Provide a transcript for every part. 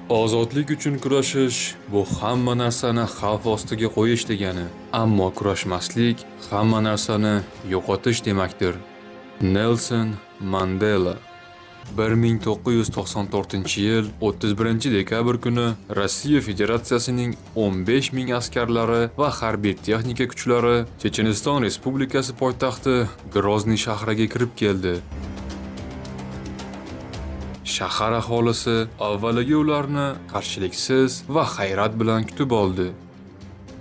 Ozodlik uchun kurashish bu hamma narsani xavf ostiga qo'yish degani, ammo kurashmaslik hamma narsani yo'qotish demakdir. Nelson Mandela 1994-yil 31-dekabr kuni Rossiya Federatsiyasining 15 ming askarlari va harbiy texnika kuchlari Checheniston Respublikasi poytaxti Grozniy shahriga kirib keldi. Shahar aholisi avvaliga ularni qarshiliksiz va hayrat bilan kutib oldi.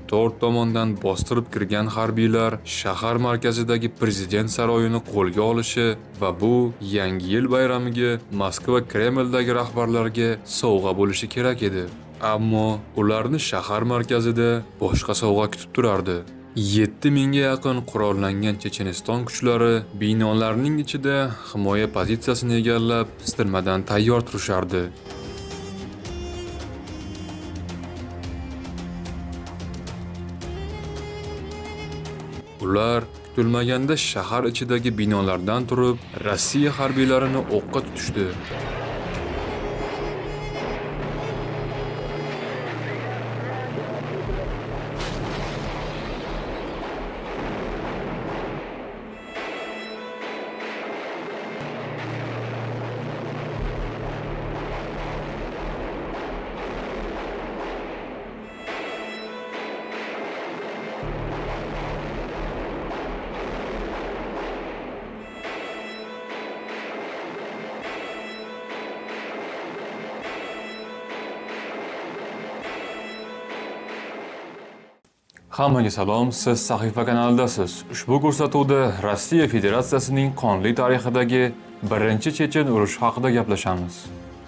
To'rt tomondan bostirib kirgan harbiylar shahar markazidagi prezident saroyini qo'lga olishi va bu Yangi yil bayramiga Moskva Kremldagi rahbarlarga sovg'a bo'lishi kerak edi. Ammo ularni shahar markazida boshqa sovg'a kutib turardi. 7 mingga yaqin qurollangan Checheniston kuchlari binolarning ichida himoya pozitsiyasini egallab, isitmadan tayyor turishardi. Ular kutilmaganda shahar ichidagi binolardan turib, Rossiya harbiylarini o'qqa tutishdi. Hammaga salom, siz Sahifa kanalidasiz. Ushbu ko'rsatuvda Rossiya Federatsiyasining qonli tarixidagi birinchi chechen urushi haqida gaplashamiz.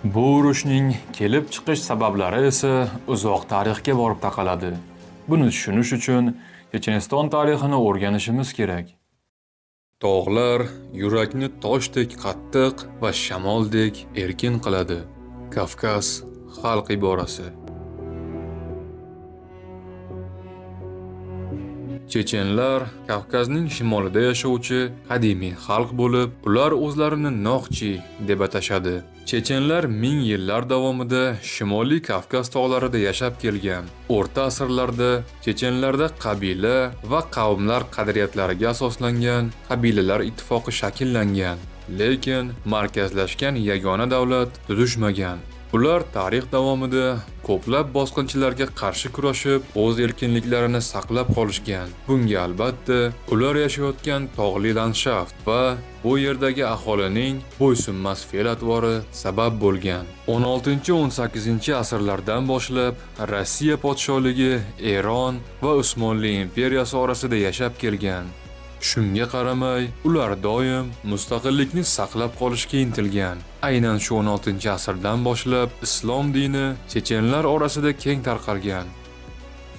Bu urushning kelib chiqish sabablari esa uzoq tarixga borib taqaladi. Buni tushunish uchun Checheniston tarixini o'rganishimiz kerak. Tog'lar yurakni toshdek qattiq va shamoldek erkin qiladi. Kavkaz xalq iborasi. Chechenlar Kavkazning shimolida yashovchi qadimiy xalq bo'lib, ular o'zlarini Noqchi deb atashadi. Chechenlar ming yillar davomida Shimoliy Kavkaz tog'larida yashab kelgan. O'rta asrlarda chechenlarda qabila va qavmlar qadriyatlariga asoslangan qabilalar ittifoqi shakllangan, lekin markazlashgan yagona davlat tuzishmagan. Ular tarix davomida ko'plab bosqinchilarga qarshi kurashib, o'z erkinliklarini saqlab qolishgan. Bunga albatta ular yashayotgan tog'li landshaft va bu yerdagi aholining bo'ysunmas fe'l-atvori sabab bo'lgan. 16-18-asrlardan boshlab Rossiya podsholigi Eron va Usmonli imperiyasi orasida yashab kelgan. Shunga qaramay, ular doim mustaqillikni saqlab qolishga intilgan. Aynan shu 16-asrdan boshlab islom dini chechenlar orasida keng tarqalgan.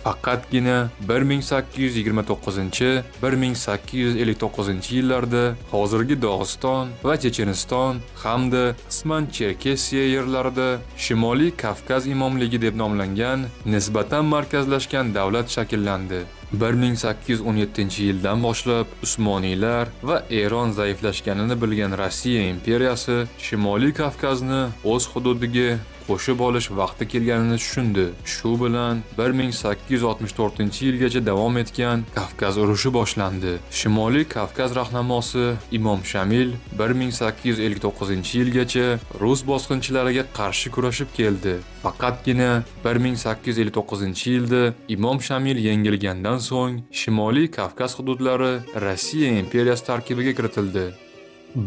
Faqatgina 1829-1859 hozirgi Dog'iston va Checheniston hamda qisman Cherkessiya yerlarida Shimoliy Kavkaz imomligi deb nomlangan nisbatan markazlashgan davlat shakllandi. 1817-yildan boshlab Usmoniylar va Eron zaiflashganini bilgan Rossiya imperiyasi Shimoliy Kavkazni o'z hududiga qo'shib olish vaqti kelganini tushundi. Shu bilan 1864-yilgacha davom etgan Kavkaz urushi boshlandi. Shimoliy Kavkaz rahnamosi Imom Shamil 1859-yilgacha rus bosqinchilariga qarshi kurashib keldi. Faqatgina 1859-yilda Imom Shamil yengilgandan so'ng Shimoliy Kavkaz hududlari Rossiya imperiyasi tarkibiga kiritildi.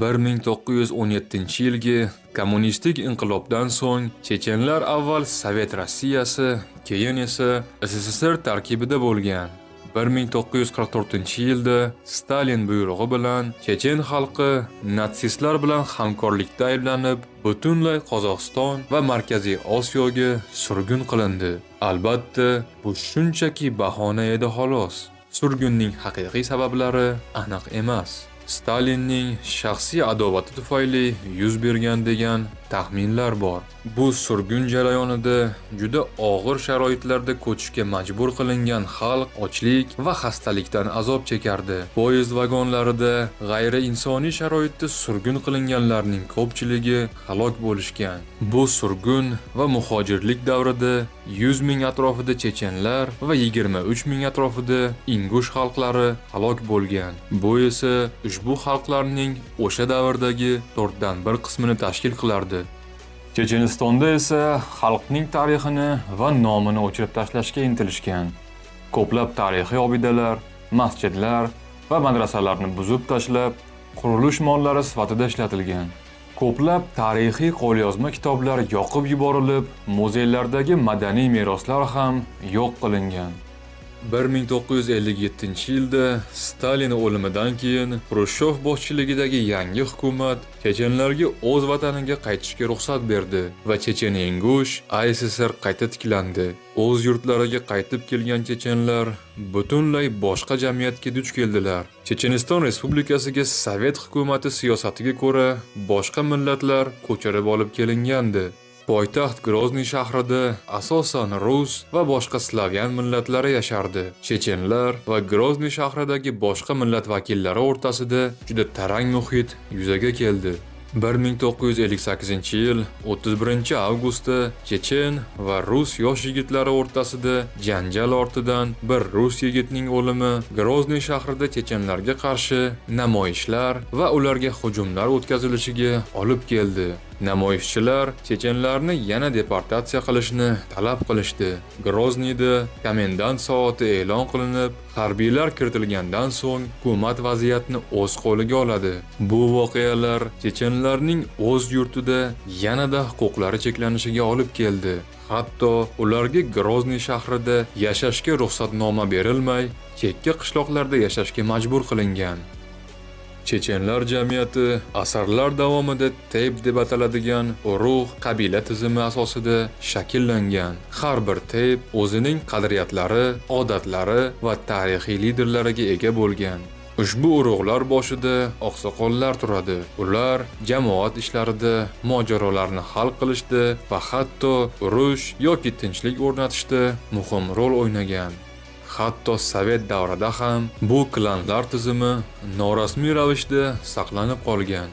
1917-yilgi kommunistik inqilobdan so'ng chechenlar avval Sovet Rossiyasi, keyin esa SSSR tarkibida bo'lgan. 1944-yilda Stalin buyrug'i bilan chechen xalqi natsistlar bilan hamkorlikda ayblanib, butunlay Qozog'iston va Markaziy Osiyoga surgun qilindi. Albatta, bu shunchaki bahona edi xolos. Surgunning haqiqiy sabablari aniq emas. Stalinning shaxsiy adovati tufayli yuz bergan degan taxminlar bor. Bu surgun jarayonida juda og'ir sharoitlarda ko'chishga majbur qilingan xalq ochlik va xastalikdan azob chekardi. Poyezd vagonlarida g'ayriinsoniy sharoitda surgun qilinganlarning ko'pchiligi halok bo'lishgan. Bu surgun va muhojirlik davrida 100 ming atrofida chechenlar va 23 ming atrofida ingush xalqlari halok bo'lgan. Bu esa ushbu xalqlarning o'sha davrdagi 1/4 qismini tashkil qilardi. Chechenistonda esa xalqning tarixini va nomini o'chirib tashlashga intilishgan. Ko'plab tarixiy obidalar, masjidlar va madrasalarni buzib tashlab, qurilish mollari sifatida ishlatilgan. Ko'plab tarixiy qo'lyozma kitoblar yoqib yuborilib, muzeylardagi madaniy meroslar ham yo'q qilingan. 1957-yilda Stalin o'limidan keyin Xrushchev boshchiligidagi yangi hukumat chechenlarga o'z vataniga qaytishga ruxsat berdi va Chechen-Ingush SSR qayta tiklandi. O'z yurtlariga qaytib kelgan chechenlar butunlay boshqa jamiyatga duch keldilar. Checheniston Respublikasiga Sovet hukumati siyosatiga ko'ra boshqa millatlar ko'chirib olib kelingandi. Poytaxt Grozniy shahrida asosan rus va boshqa slavyan millatlari yashardi. Chechenlar va Grozniy shahridagi boshqa millat vakillari o'rtasida juda tarang muhit yuzaga keldi. 1958-yil 31-avgustda chechen va rus yosh yigitlari o'rtasida janjal ortidan bir rus yigitning o'limi Grozniy shahrida chechenlarga qarshi namoyishlar va ularga hujumlar o'tkazilishiga olib keldi. Namoyishchilar chechenlarni yana deportatsiya qilishni talab qilishdi. Grozniyda komendant soati e'lon qilinib, harbiylar kiritilgandan so'ng hukumat vaziyatni o'z qo'liga oladi. Bu voqealar chechenlarning o'z yurtida yanada huquqlari cheklanishiga olib keldi. Hatto ularga Grozniy shahrida yashashga ruxsatnoma berilmay, chekka qishloqlarda yashashga majbur qilingan. Chechenlar jamiyati asrlar davomida teyp deb ataladigan urug' qabila tizimi asosida shakllangan. Har bir teyp o'zining qadriyatlari, odatlari va tarixiy liderlariga ega bo'lgan. Ushbu urug'lar boshida oqsoqollar turadi. Ular jamoat ishlarida mojarolarni hal qilishda va hatto urush yoki tinchlik o'rnatishda muhim rol o'ynagan. Hatto Sovet davrida ham bu klanlar tizimi norasmiy ravishda saqlanib qolgan.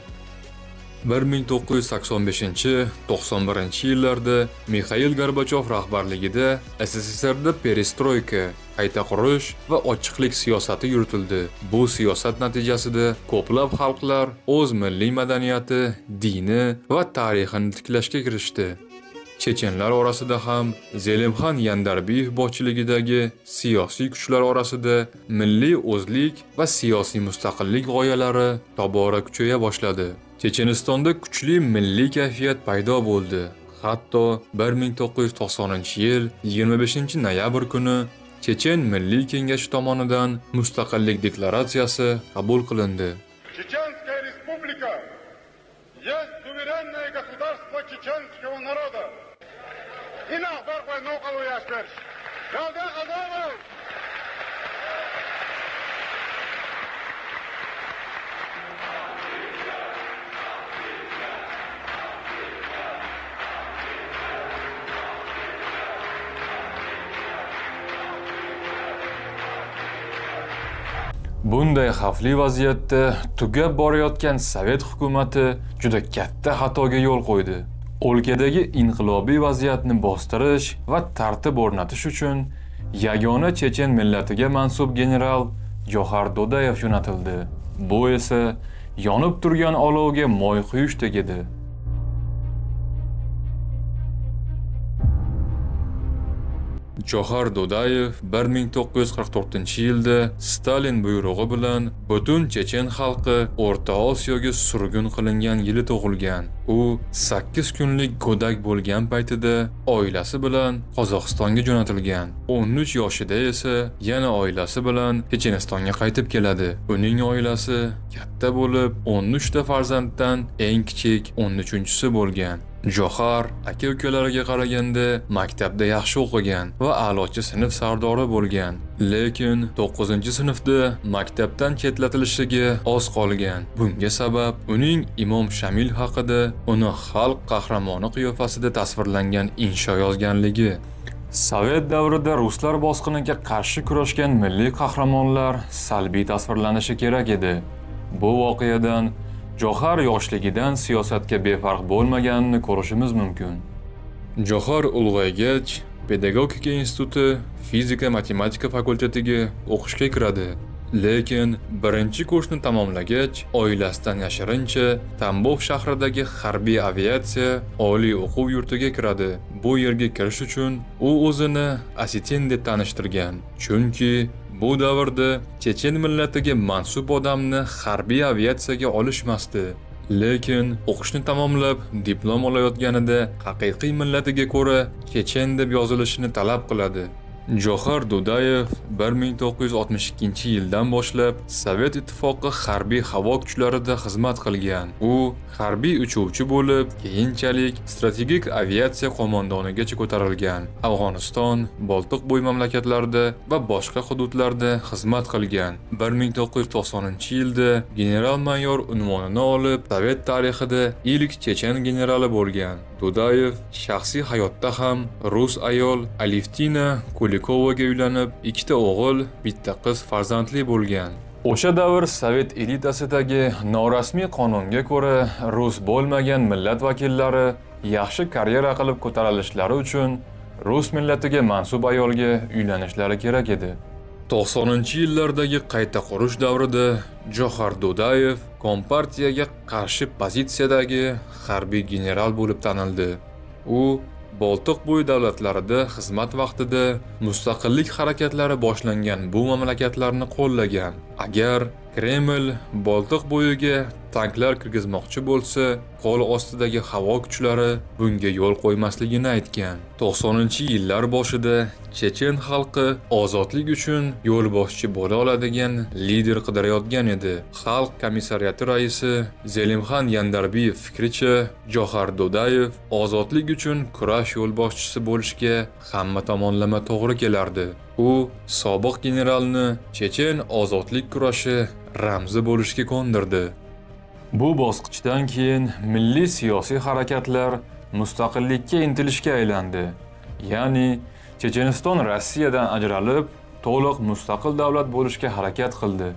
1985-91-yillarda Mikhail Gorbachov rahbarligida SSSRda perestroyka, qayta qurish va ochiqlik siyosati yuritildi. Bu siyosat natijasida ko'plab xalqlar o'z milliy madaniyati, dini va tarixini tiklashga kirishdi. Chechenlar orasida ham Zelimxan Yandarbiyev boshchiligidagi siyosiy kuchlar orasida milliy o'zlik va siyosiy mustaqillik g'oyalari tobora kuchaya boshladi. Chechenistonda kuchli milliy kayfiyat paydo bo'ldi. Hatto 1990-yil 25-noyabr kuni Chechen Milliy kengashi tomonidan mustaqillik deklaratsiyasi qabul qilindi. Чеченская республика есть суверенное государство чеченского народа. Ina barqay noqalu yaşlar. Yalda adamı. Bunday xavfli vaziyatda tugab borayotgan Sovet hukumati juda katta xatoga yo'l qo'ydi. O'lkadagi inqilobiy vaziyatni bostirish va tartib o'rnatish uchun yagona chechen millatiga mansub general Johar Dodayev jo'natildi. Bu esa yonib turgan olovga moy quyishdek edi. Johar Dodayev 1944-yilda Stalin buyrug'i bilan butun chechen xalqi O'rta Osiyoga surgun qilingan yili tug'ilgan. U 8 kunlik go'dak bo'lgan paytida oilasi bilan Qozog'istonga jo'natilgan. 13 yoshida esa yana oilasi bilan Chechenistonga qaytib keladi. Uning oilasi katta bo'lib, 13 ta farzanddan eng kichik 13-chisi bo'lgan. Johar aka-ukalariga qaraganda maktabda yaxshi o'qigan va a'lochi sinf sardori bo'lgan. Lekin 9-sinfda maktabdan chetlatilishiga oz qolgan. Bunga sabab uning Imom Shamil haqida uni xalq qahramoni qiyofasida tasvirlangan insho yozganligi. Sovet davrida ruslar bosqiniga qarshi kurashgan milliy qahramonlar salbiy tasvirlanishi kerak edi. Bu voqeadan Johar yoshligidan siyosatga befarq bo'lmaganini ko'rishimiz mumkin. Johar ulg'aygach, Pedagogika instituti fizika-matematika fakultetiga o'qishga kiradi. Lekin birinchi kursni tamomlagach, oilasidan yashirincha Tambov shahridagi harbiy aviatsiya oliy o'quv yurtiga kiradi. Bu yerga kirish uchun u o'zini Ossetin deb tanishtirgan. Chunki bu davrda chechen millatiga mansub odamni harbiy aviatsiyaga olishmasdi. Lekin o'qishni tamomlab diplom olayotganida haqiqiy millatiga ko'ra chechen deb yozilishini talab qiladi. Johar Dudayev 1962-yildan boshlab Sovet ittifoqi harbiy havo kuchlarida xizmat qilgan. U harbiy uchuvchi bo'lib, keyinchalik strategik aviatsiya qo'mondonigacha ko'tarilgan. Afg'oniston, Boltiqbo'yi mamlakatlarida va boshqa hududlarda xizmat qilgan. 1990-yilda general-mayor unvonini olib, Sovet tarixida ilk chechen generali bo'lgan. Dudayev shaxsiy hayotda ham rus ayol Aliftina Kulikovaga uylanib, 2 o'g'il, 1 qiz farzandli bo'lgan. O'sha davr Sovet elitasidagi norasmiy qonunga ko'ra rus bo'lmagan millat vakillari yaxshi karyera qilib ko'tarilishlari uchun rus millatiga mansub ayolga uylanishlari kerak edi. 90-yillardagi qayta qurish davrida Johar Dudayev Kompartiyaga qarshi pozitsiyadagi harbiy general bo'lib tanildi. U Boltiqbo'yi davlatlarida xizmat vaqtida mustaqillik harakatlari boshlangan bu mamlakatlarni qo'llagan. Agar Kreml Boltiqbo'yiga tanklar kirgizmoqchi bo'lsa, qo'l ostidagi havo kuchlari bunga yo'l qo'ymasligini aytgan. 90-yillar boshida chechen xalqi ozodlik uchun yo'lboshchi bo'la oladigan lider qidirayotgan edi. Xalq komissariyati raisi Zelimxan Yandarbiyev fikricha, Johar Dudayev ozodlik uchun kurash yo'lboshchisi bo'lishga hamma tomonlama to'g'ri kelardi. U sobiq generalni chechen ozodlik kurashi ramzi bo'lishga ko'ndirdi. Bu bosqichdan keyin milliy siyosiy harakatlar mustaqillikka intilishga aylandi. Ya'ni Checheniston Rossiyadan ajralib, to'liq mustaqil davlat bo'lishga harakat qildi.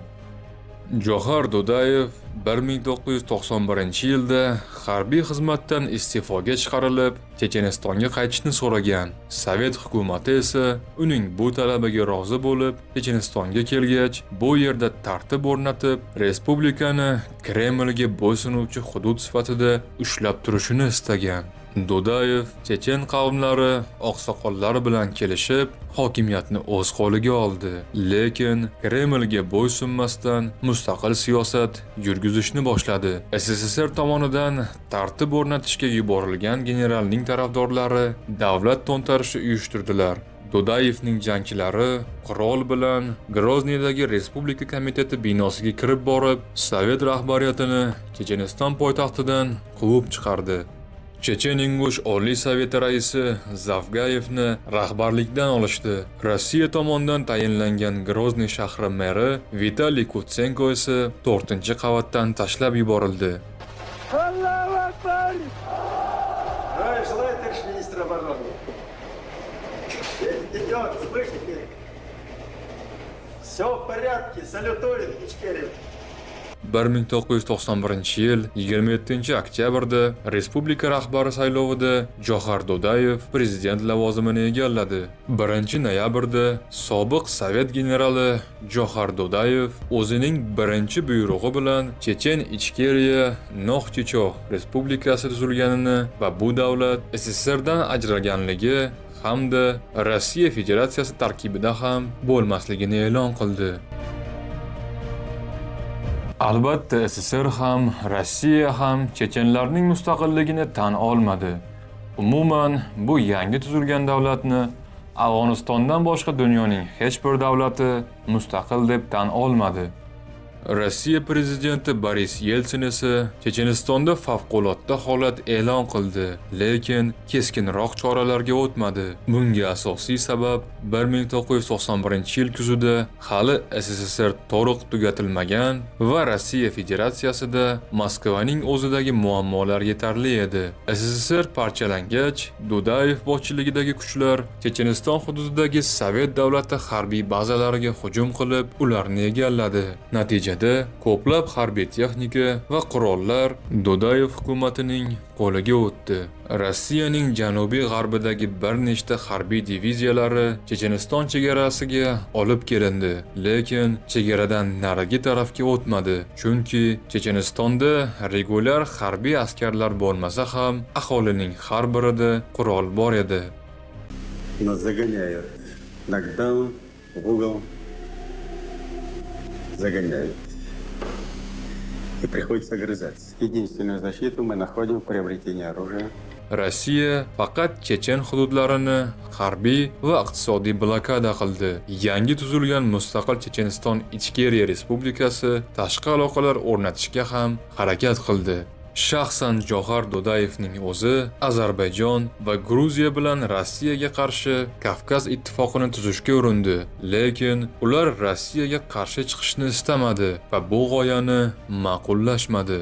Johar Dudayev 1991-yilda harbiy xizmatdan iste'foga chiqarilib, Chechenistonga qaytishni so'ragan. Sovet hukumatı esa uning bu talabiga rozi bo'lib, Chechenistonga kelgach, bu yerda tartib o'rnatib, respublikani Kremlga bo'ysunuvchi hudud sifatida ushlab turishini istagan. Dudayev chechen qavmlari oqsoqollari bilan kelishib, hokimiyatni o'z qo'liga oldi. Lekin Kremlga bo'ysunmasdan mustaqil siyosat yurgizishni boshladi. SSSR tomonidan tartib o'rnatishga yuborilgan generalning tarafdorlari davlat to'ntarishi uyushtirdilar. Dudayevning jangchilari qurol bilan Grozniydagi Respublika komiteti binosiga kirib borib, Sovet rahbariyatini Checheniston poytaxtidan quvib chiqardi. Chechen Ingush Oliy Soveti raisi Zavgayevni rahbarlikdan olishdi. Rossiya tomonidan tayinlangan Grozniy shahri meri Vitaliy Kutsenko esa 4-qavatdan tashlab yuborildi. Allohu akbar! Желаю, товарищ министр обороны. Идет, слышите? Все в порядке, салютует Ичкерев. 1991-yil 27-oktyabrda Respublika rahbari saylovida Johar Dudayev prezident lavozimini egalladi. 1-noyabrda sobiq Sovet generali Johar Dudayev o'zining birinchi buyrug'i bilan Chechen Ichkeriya Noxchicho Respublikasi tuzilganini va bu davlat SSSRdan ajraganligi hamda Rossiya Federatsiyasi tarkibida ham bo'lmasligini e'lon qildi. Albatta, SSSR ham, Rossiya ham chechenlarning mustaqilligini tan olmadi. Umuman, bu yangi tuzilgan davlatni Afg'onistondan boshqa dunyoning hech bir davlati mustaqil deb tan olmadi. Rossiya prezidenti Boris Yeltsin esa Chechenistonda favqulodda holat e'lon qildi, lekin keskinroq choralarga o'tmadi. Bunga asosiy sabab 1991-yil kuzida hali SSSR to'liq tugatilmagan va Rossiya Federatsiyasida Moskvaning o'zidagi muammolar yetarli edi. SSSR parchalangach, Dudayev boshchiligidagi kuchlar Checheniston hududidagi Sovet davlati harbiy bazalariga hujum qilib, ularni egalladi. Natijada ko'plab harbiy texnika va qurollar Dudayev hukumatining qo'liga o'tdi. Rossiyaning janubiy g'arbidagi bir nechta harbiy diviziyalari Checheniston chegarasiga olib kelindi, lekin chegaradan narigi tarafga o'tmadi, chunki Chechenistonda regular harbiy askarlar bo'lmasa ham aholining har birida qurol bor edi. Нас загоняют. Нокдаун, в угол. Загоняют. И приходится огрызаться. Единственную защиту мы находим в приобретении оружия. Rossiya faqat Chechen hududlarini harbiy va iqtisodiy blokada qildi. Yangi tuzilgan mustaqil Checheniston Ichkeriya Respublikasi tashqi aloqalar o'rnatishga ham harakat qildi. Shaxsan Johar Dudayevning o'zi Ozarbayjon va Gruziya bilan Rossiyaga qarshi Kavkaz ittifoqini tuzishga urindi, lekin ular Rossiyaga qarshi chiqishni istamadi va bu g'oyani ma'qullashmadi.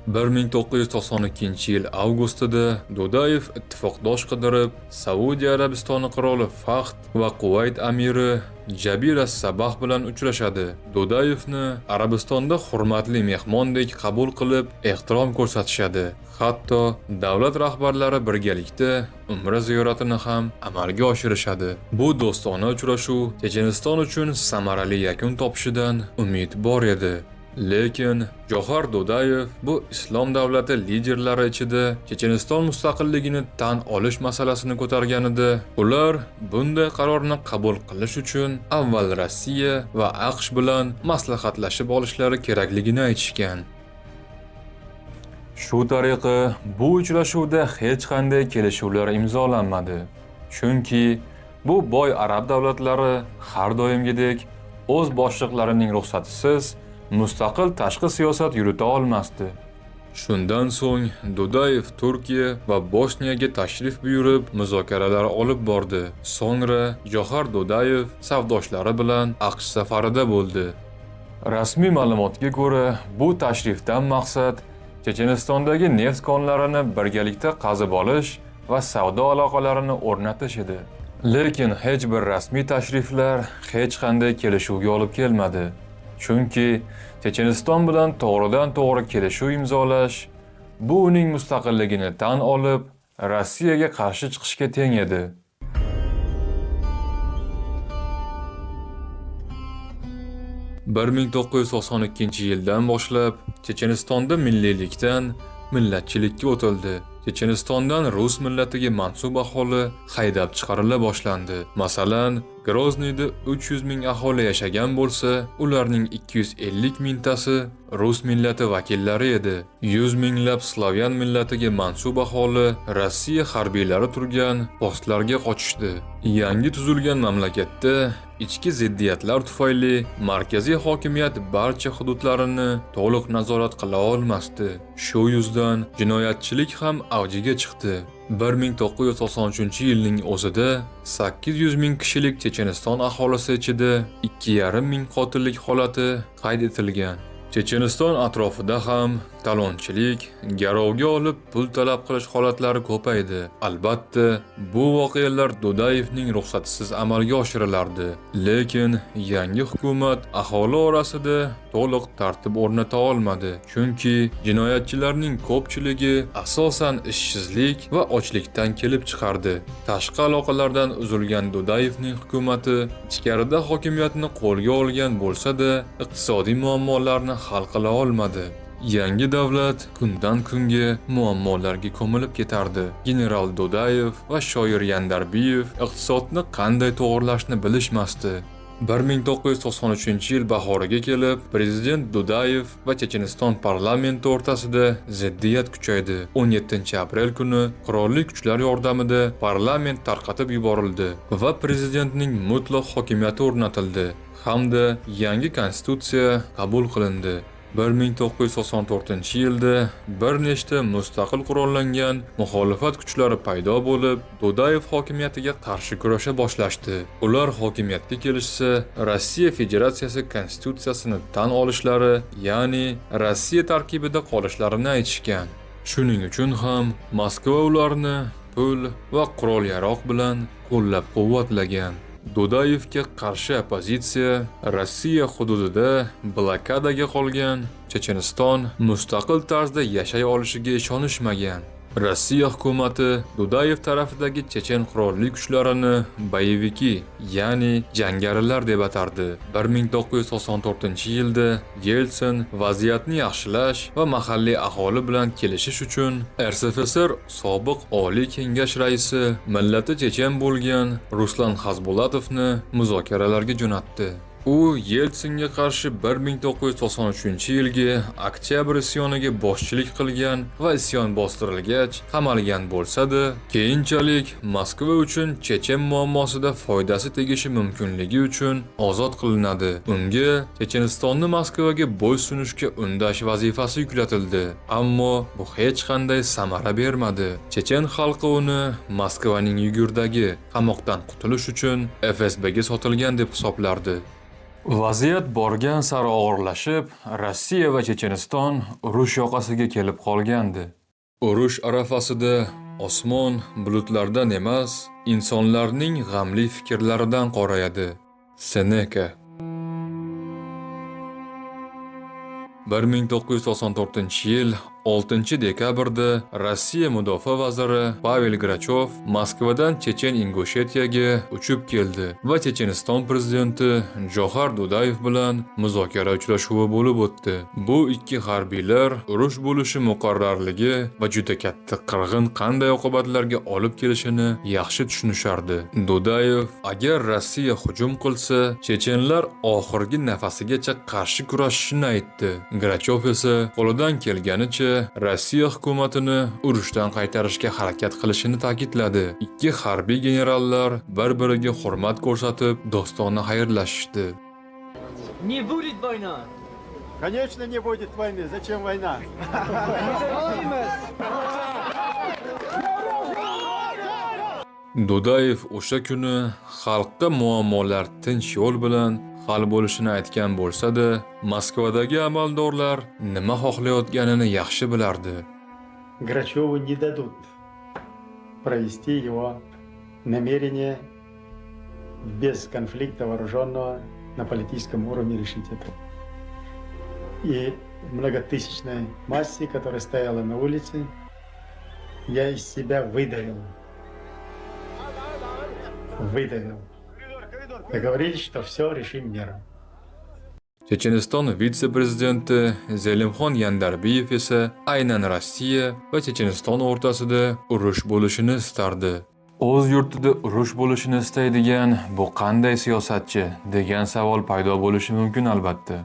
1992-yil avgustida Dudayev ittifoqdosh qidirib, Saudiya Arabistoni qiroli Fahd va Kuvayt amiri Jabir as-Sabah bilan uchrashadi. Dudayevni Arabistonda hurmatli mehmondek qabul qilib, ehtirom ko'rsatishadi. Hatto davlat rahbarlari birgalikda Umra ziyoratini ham amalga oshirishadi. Bu do'stona uchrashuv Checheniston uchun samarali yakun topishidan umid bor edi. Lekin Johar Dudayev bu islom davlati liderlari ichida Checheniston mustaqilligini tan olish masalasini ko'targanida, ular bunday qarorni qabul qilish uchun avval Rossiya va AQSh bilan maslahatlashib olishlari kerakligini aytishgan. Shu tariqa bu uchrashuvda hech qanday kelishuvlar imzolanmadi. Chunki bu boy arab davlatlari har doimgidek o'z boshliqlarining ruxsatisiz mustaqil tashqi siyosat yurita olmasdi. Shundan so'ng Dudayev Turkiya va Bosniyaga tashrif buyurib, muzokaralar olib bordi. So'ngra Johar Dudayev savdoshlari bilan AQSh safarida bo'ldi. Rasmiy ma'lumotga ko'ra, bu tashrifdan maqsad Chechenistondagi neft konlarini birgalikda qazib olish va savdo aloqalarini o'rnatish edi. Lekin hech bir rasmiy tashriflar hech qanday kelishuvga olib kelmadi. Chunki Checheniston bilan to'g'ridan-to'g'ri kelishuv imzolash bu uning mustaqilligini tan olib, Rossiyaga qarshi chiqishga teng edi. (1992-yildan boshlab Chechenistonda milliylikdan millatchilikka o'tildi. Chechenistondan rus millatiga mansub aholi haydab chiqarila boshlandi. Masalan, Grozniyda 300 ming aholi yashagan bo'lsa, ularning 250 mingtasi rus millati vakillari edi. 100 minglab Slavyan millatiga mansub aholi Rossiya harbiylari turgan postlarga qochishdi. Yangi tuzilgan mamlakatda ichki ziddiyatlar tufayli markaziy hokimiyat barcha hududlarini to'liq nazorat qila olmasdi. Shu yuzdan jinoyatchilik ham avjiga chiqdi. 1993-yilning o'zida 800 ming kishilik Checheniston aholisi ichida 2,5 ming qotillik holati qayd etilgan. Checheniston atrofida ham talonchilik, garovga olib pul talab qilish holatlari ko'paydi. Albatta, bu voqealar Dudayevning ruxsatisiz amalga oshirilardi. Lekin yangi hukumat aholi orasida to'liq tartib o'rnata olmadi. Chunki jinoyatchilarning ko'pchiligi asosan ishsizlik va ochlikdan kelib chiqardi. Tashqi aloqalardan uzilgan Dudayevning hukumati ichkarida hokimiyatni qo'lga olgan bo'lsa-da, iqtisodiy muammolarni hal qila olmadi. Yangi davlat kundan kunga muammolarga ko'milib ketardi. General Dudayev va shoir Yandarbiyev iqtisodni qanday to'g'rilashni bilishmasdi. 1993-yil bahoriga kelib, prezident Dudayev va Checheniston parlamenti o'rtasida ziddiyat kuchaydi. 17-aprel kuni qurolli kuchlar yordamida parlament tarqatib yuborildi va prezidentning mutlaq hokimiyati o'rnatildi. hamda yangi konstitutsiya qabul qilindi. 1994-yilda bir nechta mustaqil qurollangan muxolifat kuchlari paydo bo'lib, Dudayev hokimiyatiga qarshi kurasha boshlashdi. Ular hokimiyatga kelishsa, Rossiya Federatsiyasi konstitutsiyasini tan olishlari, ya'ni Rossiya tarkibida qolishlarini aytishgan. Shuning uchun ham Moskva ularni pul va qurol-yarog' bilan qo'llab-quvvatlagan. Dudayevga qarshi opozitsiya Rossiya hududida blokadaga qolgan Checheniston mustaqil tarzda yashay olishiga ishonishmagan. Rossiya hukumatı Dudayev tarafidagi chechen qurolli kuchlarini boyeviki, ya'ni jangarilar deb atardi. 1994-yilda Yeltsin vaziyatni yaxshilash va mahalliy aholi bilan kelishish uchun RSFSR sobiq Oliy Kengash raisi millati chechen bo'lgan Ruslan Xazbulatovni muzokaralarga jo'natdi. U Yeltsinga qarshi 1993-yilgi oktyabr isyoniga boshchilik qilgan va isyon bostirilgach qamalgan bo'lsa-da, keyinchalik Moskva uchun chechen muammosida foydasi tegishi mumkinligi uchun ozod qilinadi. Unga Chechenistonni Moskvaga bo'ysunishga undash vazifasi yuklatildi, ammo bu hech qanday samara bermadi. Chechen xalqi uni Moskvaning yugurdagi qamoqdan qutulish uchun FSBga sotilgan deb hisoblardi. Vaziyat borgan sari og'irlashib, Rossiya va Checheniston urush yoqasiga kelib qolgandi. Urush arafasida osmon bulutlardan emas, insonlarning g'amli fikrlaridan qorayadi. Seneca 1994-yil 6-dekabrda Rossiya mudofaa vaziri Pavel Grachov Moskvadan Chechen Ingushetiyaga uchib keldi va Checheniston prezidenti Johar Dudayev bilan muzokara uchrashuvi bo'lib o'tdi. Bu ikki harbiylar urush bo'lishi muqarrarligi va juda katta qirg'in qanday oqibatlarga olib kelishini yaxshi tushunishardi. Dudayev agar Rossiya hujum qilsa, chechenlar oxirgi nafasigacha qarshi kurashishini aytdi. Grachov esa qo'lidan kelganicha Rossiya hukumatini urushdan qaytarishga harakat qilishini ta'kidladi. Ikki harbiy generallar bir-biriga hurmat ko'rsatib, do'stona xayrlashishdi. Не будет война. Конечно, не будет войны. Зачем война? Dudayev o'sha kuni xalqqa muammolar tinch yo'l bilan hal bo'lishini aytgan bo'lsa-da, Moskvadagi amaldorlar nima xohlayotganini yaxshi bilardi. Грачеву не дадут провести его намерение без конфликта вооруженного на политическом уровне решить это. И многотысячной массе, которая стояла на улице, я из себя выдавил. Договорились, что все решим миром. Checheniston vitse-prezidenti Zelimxon Yandarbiyev esa aynan Rossiya va Checheniston o'rtasida urush bo'lishini istardi. O'z yurtida urush bo'lishini istaydigan bu qanday siyosatchi degan savol paydo bo'lishi mumkin albatta.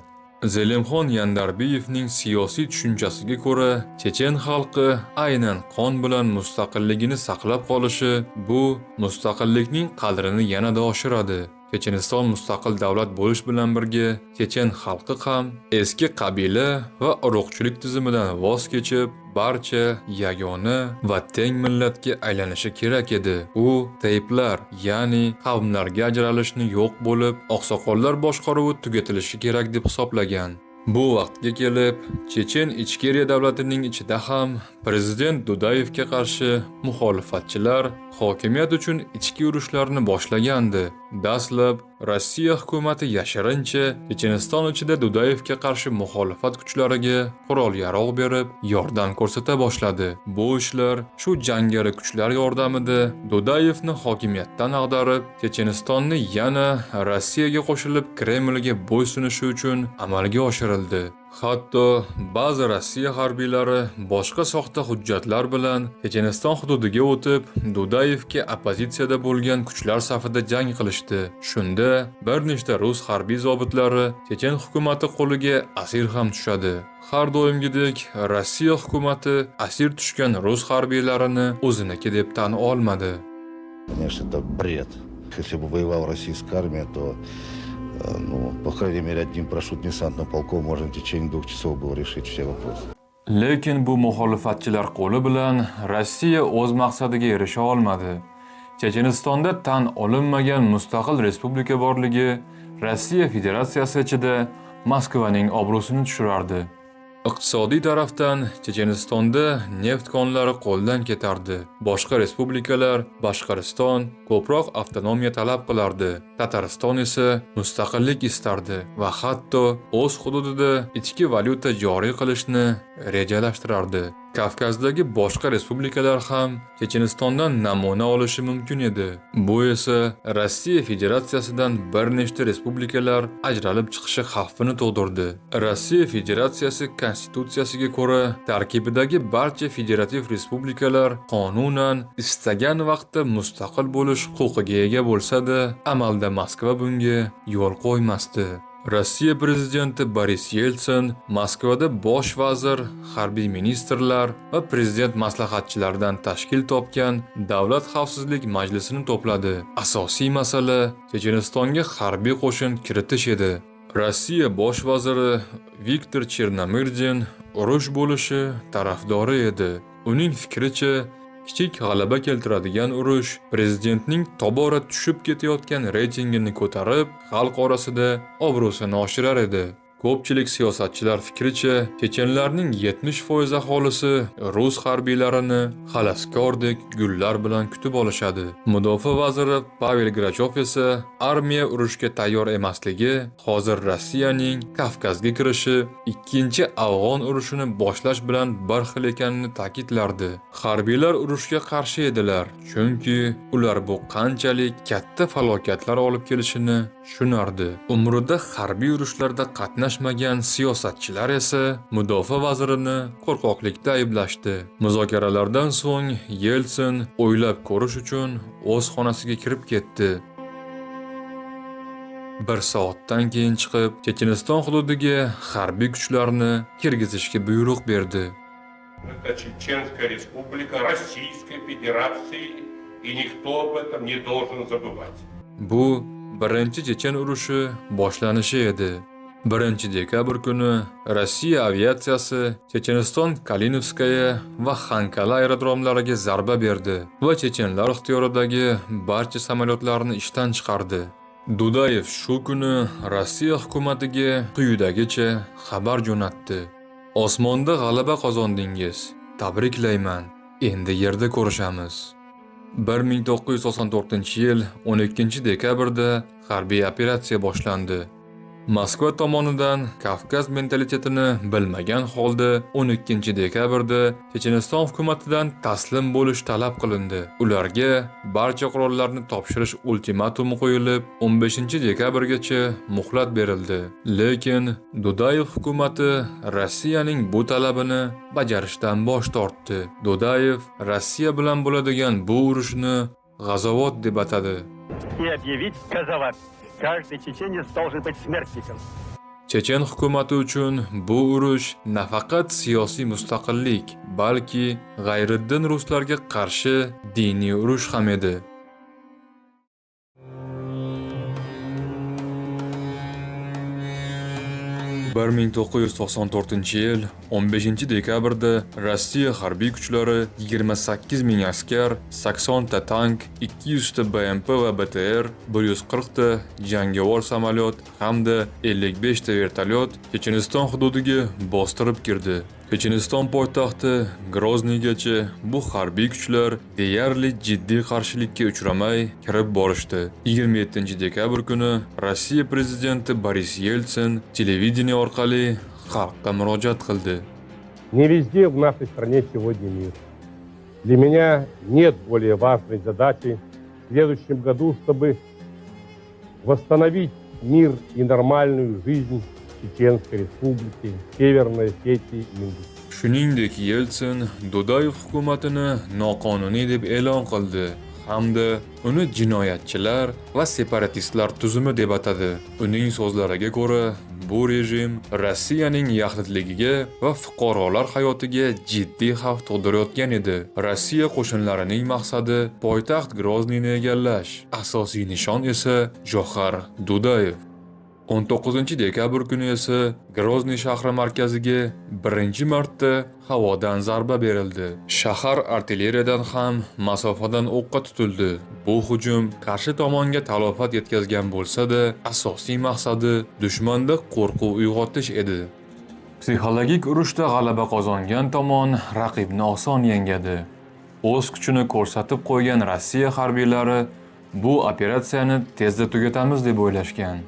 Zelimxon Yandarbiyevning siyosiy tushunchasiga ko'ra, chechen xalqi aynan qon bilan mustaqilligini saqlab qolishi bu mustaqillikning qadrini yanada oshiradi. Checheniston mustaqil davlat bo'lish bilan birga, chechen xalqi ham eski qabila va urug'chilik tizimidan voz kechib, barcha yagona va teng millatga aylanishi kerak edi. U tayplar, ya'ni qavmlarga ajralishni yo'q bo'lib, oqsoqollar boshqaruvi tugatilishi kerak deb hisoblagan. Bu vaqtga kelib, Chechen Ichkeriya davlatining ichida ham prezident Dudayevga qarshi muxolifatchilar hokimiyat uchun ichki urushlarni boshlagandi. Dastlab Rossiya hukumati yashirincha Checheniston ichida Dudayevga qarshi muxolifat kuchlariga qurol-yarog' berib, yordam ko'rsata boshladi. Bu ishlar shu jangari kuchlar yordamida Dudayevni hokimiyatdan ag'darib, Chechenistonni yana Rossiyaga qo'shilib Kremlga bo'ysunishi uchun amalga oshirildi. Hatto ba'zi Rossiya harbiylari boshqa soxta hujjatlar bilan Checheniston hududiga o'tib, Dudayevga opozitsiyada bo'lgan kuchlar safida jang qilishdi. Shunda bir nechta rus harbiy zobitlari Chechen hukumati qo'liga asir ham tushadi. Har doimgidek Rossiya hukumati asir tushgan rus harbiylarini o'ziniki deb tan olmadi. Конечно, это бред. Если бы воевала российская армия, то Ну, по крайней мере, одним парашют-десантным полком можно в течение 2 часов было решить все вопросы. Lekin bu muxolifatchilar qo'li bilan Rossiya o'z maqsadiga erisha olmadi. Chechenistonda tan olinmagan mustaqil respublika borligi Rossiya Federatsiyasi ichida Moskvaning obro'sini tushirardi. Iqtisodiy tarafdan Chechenistonda neft konlari qo'ldan ketardi. Boshqa respublikalar, Boshqiriston ko'proq avtonomiya talab qilardi. Tatariston esa mustaqillik istardi va hatto o'z hududida ichki valyuta joriy qilishni rejalashtirardi. Kavkazdagi boshqa respublikalar ham Chechenistondan namuna olishi mumkin edi. Bu esa Rossiya Federatsiyasidan bir nechta respublikalar ajralib chiqishi xavfini tug'dirdi. Rossiya Federatsiyasi konstitutsiyasiga ko'ra, tarkibidagi barcha federativ respublikalar qonunan istagan vaqtda mustaqil bo'lish huquqiga ega bo'lsa-da, amalda Moskva bunga yo'l qo'ymasdi. Rossiya prezidenti Boris Yeltsin Moskvada bosh vazir, harbiy ministrlar va prezident maslahatchilaridan tashkil topgan Davlat xavfsizlik majlisini to'pladi. Asosiy masala Chechenistonga harbiy qo'shin kiritish edi. Rossiya bosh vaziri Viktor Chernomyrdin urush bo'lishi tarafdori edi. Uning fikricha, kichik g'alaba keltiradigan urush prezidentning tobora tushib ketayotgan reytingini ko'tarib, xalq orasida obro'sini oshirar edi. Ko'pchilik siyosatchilar fikricha, chechenlarning 70% aholisi rus harbiylarini xalaskordek gullar bilan kutib olishadi. Mudofaa vaziri Pavel Grachov esa armiya urushga tayyor emasligi, hozir Rossiyaning Kavkazga kirishi ikkinchi afg'on urushini boshlash bilan bir xil ekanini ta'kidlardi. Harbiylar urushga qarshi edilar, chunki ular bu qanchalik katta falokatlar olib kelishini tushunardi. Umrida harbiy urushlarda qatnashmagan siyosatchilar esa mudofaa vazirini qo'rqoqlikda ayblashdi. Muzokaralardan so'ng Yeltsin o'ylab ko'rish uchun o'z xonasiga kirib ketdi. Bir soatdan keyin chiqib, Checheniston hududiga harbiy kuchlarni kirgizishga buyruq berdi. Это Чеченская республика Российской Федерации, и никто об этом не должен забывать. Bu birinchi Chechen urushi boshlanishi edi. 1-dekabr kuni Rossiya aviatsiyasi Checheniston Kalinovskaya va Xankali aerodromlariga zarba berdi va chechenlar ixtiyoridagi barcha samolyotlarni ishdan chiqardi. Dudayev shu kuni Rossiya hukumatiga quyidagicha xabar jo'natdi. Osmonda g'alaba qozondingiz. Tabriklayman. Endi yerda ko'rishamiz. 1994-yil 12-dekabrda harbiy operatsiya boshlandi. Moskva tomonidan Kavkaz mentalitetini bilmagan holda 12-dekabrda Checheniston hukumatidan taslim bo'lish talab qilindi. Ularga barcha qurollarni topshirish ultimatumi qo'yilib, 15-dekabrgacha muhlat berildi. Lekin Dudayev hukumati Rossiyaning bu talabini bajarishdan bosh tortdi. Dudayev Rossiya bilan bo'ladigan bu urushni g'azovot deb atadi. И объявить казават. Каждый чеченец должен быть смертником. Chechen hukumati uchun bu urush nafaqat siyosiy mustaqillik, balki g'ayriddin ruslarga qarshi diniy urush ham edi. 1994-yil 15-dekabrda Rossiya harbiy kuchlari 28 ming askar, 80 ta tank, 200 ta BMP va BTR, 140 ta jangovar samolyot hamda 55 ta vertolyot Checheniston hududiga bostirib kirdi. Checheniston poytaxti Grozniygacha bu harbiy kuchlar deyarli jiddiy qarshilikka uchramay kirib borishdi. 27-dekabr kuni Rossiya prezidenti Boris Yeltsin televideniye orqali xalqqa murojaat qildi. Не везде в нашей стране сегодня мир. Для меня нет более важной задачи в следующем году, чтобы восстановить мир и нормальную жизнь Чеченской Республики, Северной Осетии и Ингушетии. Shuningdek, Yeltsin Dudayev hukumatini noqonuniy deb e'lon qildi hamda uni jinoyatchilar va separatistlar tuzumi deb atadi. Uning so'zlariga ko'ra, bu rejim Rossiyaning yaxlitligiga va fuqarolar hayotiga jiddiy xavf tug'dirayotgan edi. Rossiya qo'shinlarining maqsadi poytaxt Grozniyni egallash, asosiy nishon esa Johar Dudayev. 19 dekabr kuni esa Grozniy shahri markaziga birinchi marta havodan zarba berildi. Shahar artilleriyadan ham masofadan o'qqa tutildi. Bu hujum qarshi tomonga talofat yetkazgan bo'lsa-da, asosiy maqsadi dushmanda qo'rquv uyg'otish edi. Psixologik urushda g'alaba qozongan tomon raqibni oson yengadi. O'z kuchini ko'rsatib qo'ygan Rossiya harbiylari bu operatsiyani tezda tugatamiz deb o'ylashgan.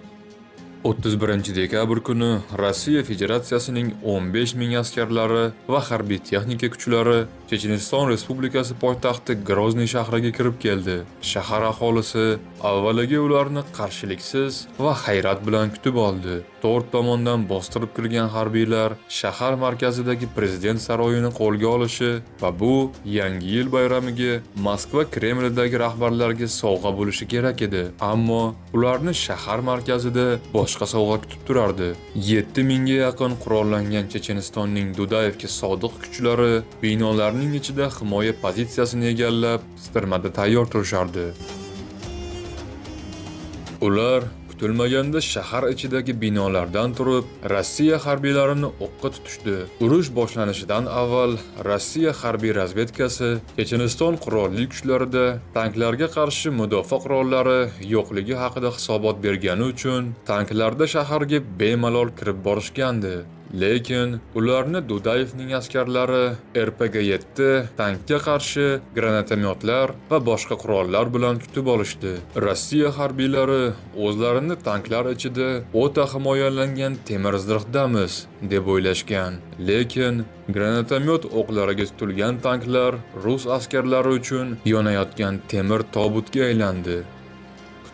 31 dekabr kuni Rossiya Federatsiyasining 15 ming askarlari va harbiy texnika kuchlari Checheniston Respublikasi poytaxti Grozniy shahriga kirib keldi. Shahar aholisi avvaliga ularni qarshiliksiz va hayrat bilan kutib oldi. To'rt tomondan bostirib kirgan harbiylar shahar markazidagi prezident saroyini qo'lga olishi va bu Yangi yil bayramiga Moskva Kremldagi rahbarlarga sovg'a bo'lishi kerak edi. Ammo ularni shahar markazida boshqa sovg'a kutib turardi. 7 mingga yaqin qurollangan Chechenistonning Dudayevga sodiq kuchlari binolarning ichida himoya pozitsiyasini egallab, stirmada tayyor turishardi. Ular kutilmaganda shahar ichidagi binolardan turib, Rossiya harbiylarini o'qqa tutishdi. Urush boshlanishidan avval Rossiya harbiy razvedkasi Checheniston qurolli kuchlarida tanklarga qarshi mudofaa qurollari yo'qligi haqida hisobot bergani uchun tanklarda shaharga bemalol kirib borishgandi. Lekin ularni Dudayevning askarlari RPG-7 tankga qarshi granatomyotlar va boshqa qurollar bilan kutib olishdi. Rossiya harbiylari o'zlarini tanklar ichida o'ta himoyalangan temir zirhdamiz deb o'ylashgan. Lekin granatomyot o'qlariga tutilgan tanklar rus askarlari uchun yonayotgan temir tobutga aylandi.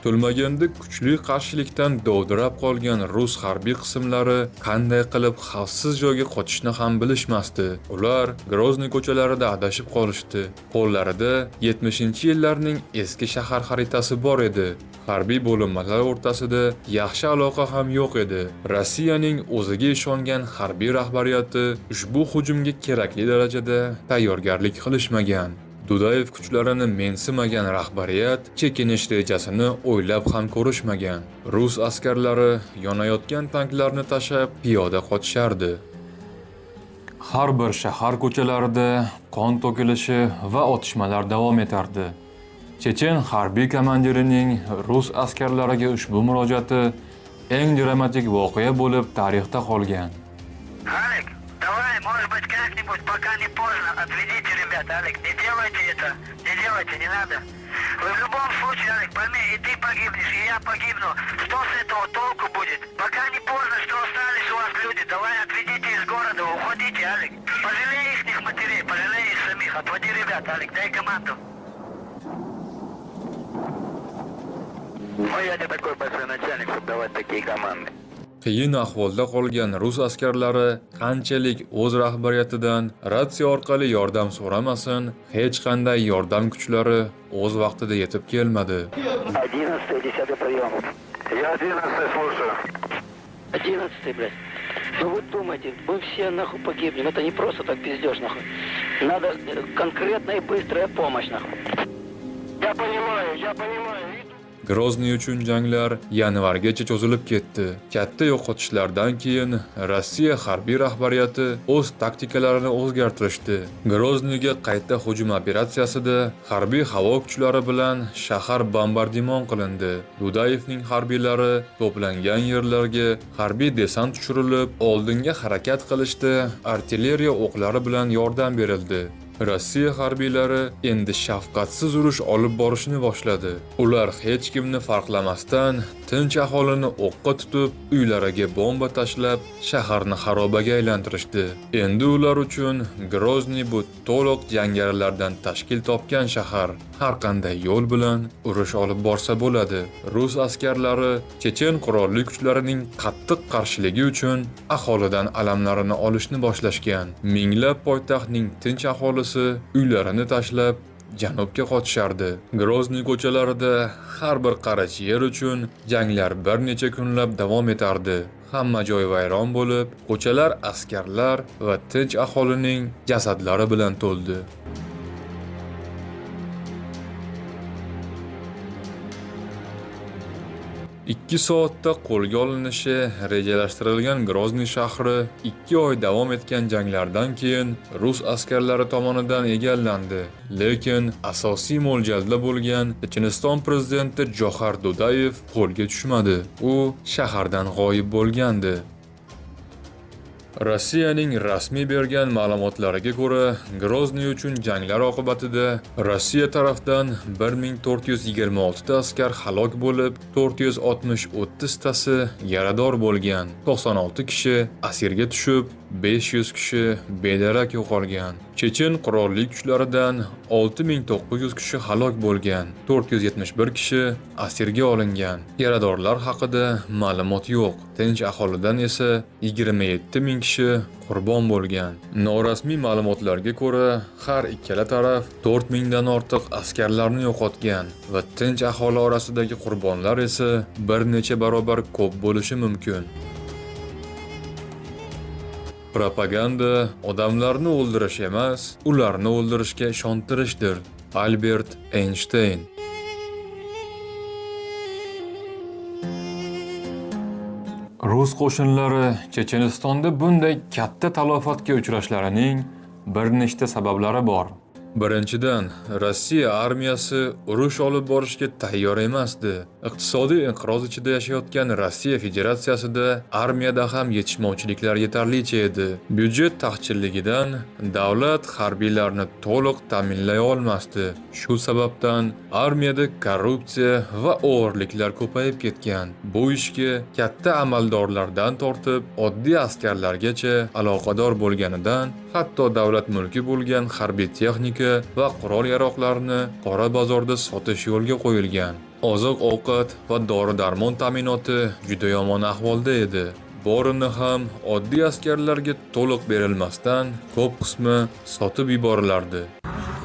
Kutilmaganda kuchli qarshilikdan dovdirab qolgan rus harbiy qismlari qanday qilib xavfsiz joyga qochishni ham bilishmasdi. Ular Grozniy ko'chalarida adashib qolishdi. Qo'llarida 70-yillarning eski shahar xaritasi bor edi. Harbiy bo'linmalar o'rtasida yaxshi aloqa ham yo'q edi. Rossiyaning o'ziga ishongan harbiy rahbariyati ushbu hujumga kerakli darajada tayyorgarlik qilishmagan. Dudayev kuchlarini mensimagan rahbariyat chekinish rejasini o'ylab ham ko'rishmagan. Rus askarlari yonayotgan tanklarni tashab piyoda qochishardi. Har bir shahar ko'chalarida qon to'kilishi va otishmalar davom etardi. Chechen harbiy komandirining rus askarlariga ushbu murojaati eng dramatik voqea bo'lib tarixda qolgan. Алик, давай, может быть, как-нибудь, пока не поздно, отведите ребят, Алик, не делайте это, не надо. В любом случае, Алик, пойми, и ты погибнешь, и я погибну. Что с этого толку будет? Пока не поздно, что остались у вас люди, давай отведите из города, уходите, Алик. Пожалей их матерей, пожалей их самих, отводи ребят, Алик, дай команду. Ну, я не такой большой начальник, чтобы давать такие команды. Qiyin ahvolda qolgan rus askarlari qanchalik o'z rahbariyatidan ratsiya orqali yordam so'ramasin, hech qanday yordam kuchlari o'z vaqtida yetib kelmadi. 11-й, 10-й прием. Я 11-й слушаю. 11-й, блядь. Ну вы думаете, мы все нахуй погибнем. Это не просто так пиздёж, нахуй. Надо конкретная и быстрая помощь, нахуй. Я понимаю. Grozniy uchun janglar yanvargacha cho'zilib ketdi. Katta yo'qotishlardan keyin Rossiya harbiy rahbariyati o'z taktikalarini o'zgartirishdi. Grozniyga qayta hujum operatsiyasida harbiy havo kuchlari bilan shahar bombardimon qilindi. Dudayevning harbiylari to'plangan yerlarga harbiy desant tushirilib, oldinga harakat qilishda artilleriya o'qlari bilan yordam berildi. Rossiya harbiylari endi shafqatsiz urush olib borishni boshladi. Ular hech kimni farqlamasdan tinch aholini o'qqa tutib, uylariga bomba tashlab, shaharni xarobaga aylantirishdi. Endi ular uchun Grozniy bu to'liq jangarilardan tashkil topgan shahar. Har qanday yo'l bilan urush olib borsa bo'ladi. Rus askarlari Chechen qurolli kuchlarining qattiq qarshiligi uchun aholidan alamlarini olishni boshlashgan. Minglab poytaxtning tinch aholisi uylarini tashlab janubga qochishardi. Grozniy ko'chalarida har bir qarich yer uchun janglar bir necha kunlab davom etardi. Hamma joy vayron bo'lib, ko'chalar askarlar va tinch aholining jasadlari bilan to'ldi. 2 soatda qo'lga olinishi rejalashtirilgan Grozniy shahri 2 oy davom etgan janglardan keyin rus askarlari tomonidan egallandi. Lekin asosiy mo'ljalda bo'lgan Checheniston prezidenti Johar Dudayev qo'lga tushmadi. U shahardan g'oyib bo'lgandi. Rossiyaning rasmiy bergan ma'lumotlariga ko'ra, Grozniy uchun janglar oqibatida Rossiya tarafdan 1426 ta askar halok bo'lib, 460 tasi yarador bo'lgan. 96 kishi asirga tushib, 500 kishi bedarak yo'qolgan. Chechen qurolli kuchlaridan 6900 kishi halok bo'lgan, 471 kishi asirga olingan. Yaradorlar haqida ma'lumot yo'q. Tinch aholidan esa 27000 kishi qurbon bo'lgan. Norasmiy ma'lumotlarga ko'ra, har ikkala taraf 4000 dan ortiq askarlarni yo'qotgan va tinch aholi orasidagi qurbonlar esa bir necha barobar ko'p bo'lishi mumkin. Propaganda odamlarni o'ldirish emas, ularni o'ldirishga ishontirishdir. Albert Einstein. Rus qo'shinlari Chechenistonda bunday katta talofatga uchrashlarining bir nechta sabablari bor. Birinchidan, Rossiya armiyasi urush olib borishga tayyor emasdi. Iqtisodiy inqiroz ichida yashayotgan Rossiya Federatsiyasida armiyada ham yetishmovchiliklar yetarlicha edi. Byudjet taqchilligidan davlat harbiylarni to'liq ta'minlay olmasdi. Shu sababdan armiyada korrupsiya va o'g'irliklar ko'payib ketgan. Bu ishga katta amaldorlardan tortib oddiy askarlargacha aloqador bo'lganidan, hatto davlat mulki bo'lgan harbiy texnika va qurol-yaroqlarni qora bozorda sotish yo'lga qo'yilgan. Oziq-ovqat va dori-darmon ta'minoti juda yomon ahvolda edi. Borini ham oddiy askarlarga to'liq berilmasdan ko'p qismi sotib yuborilardi.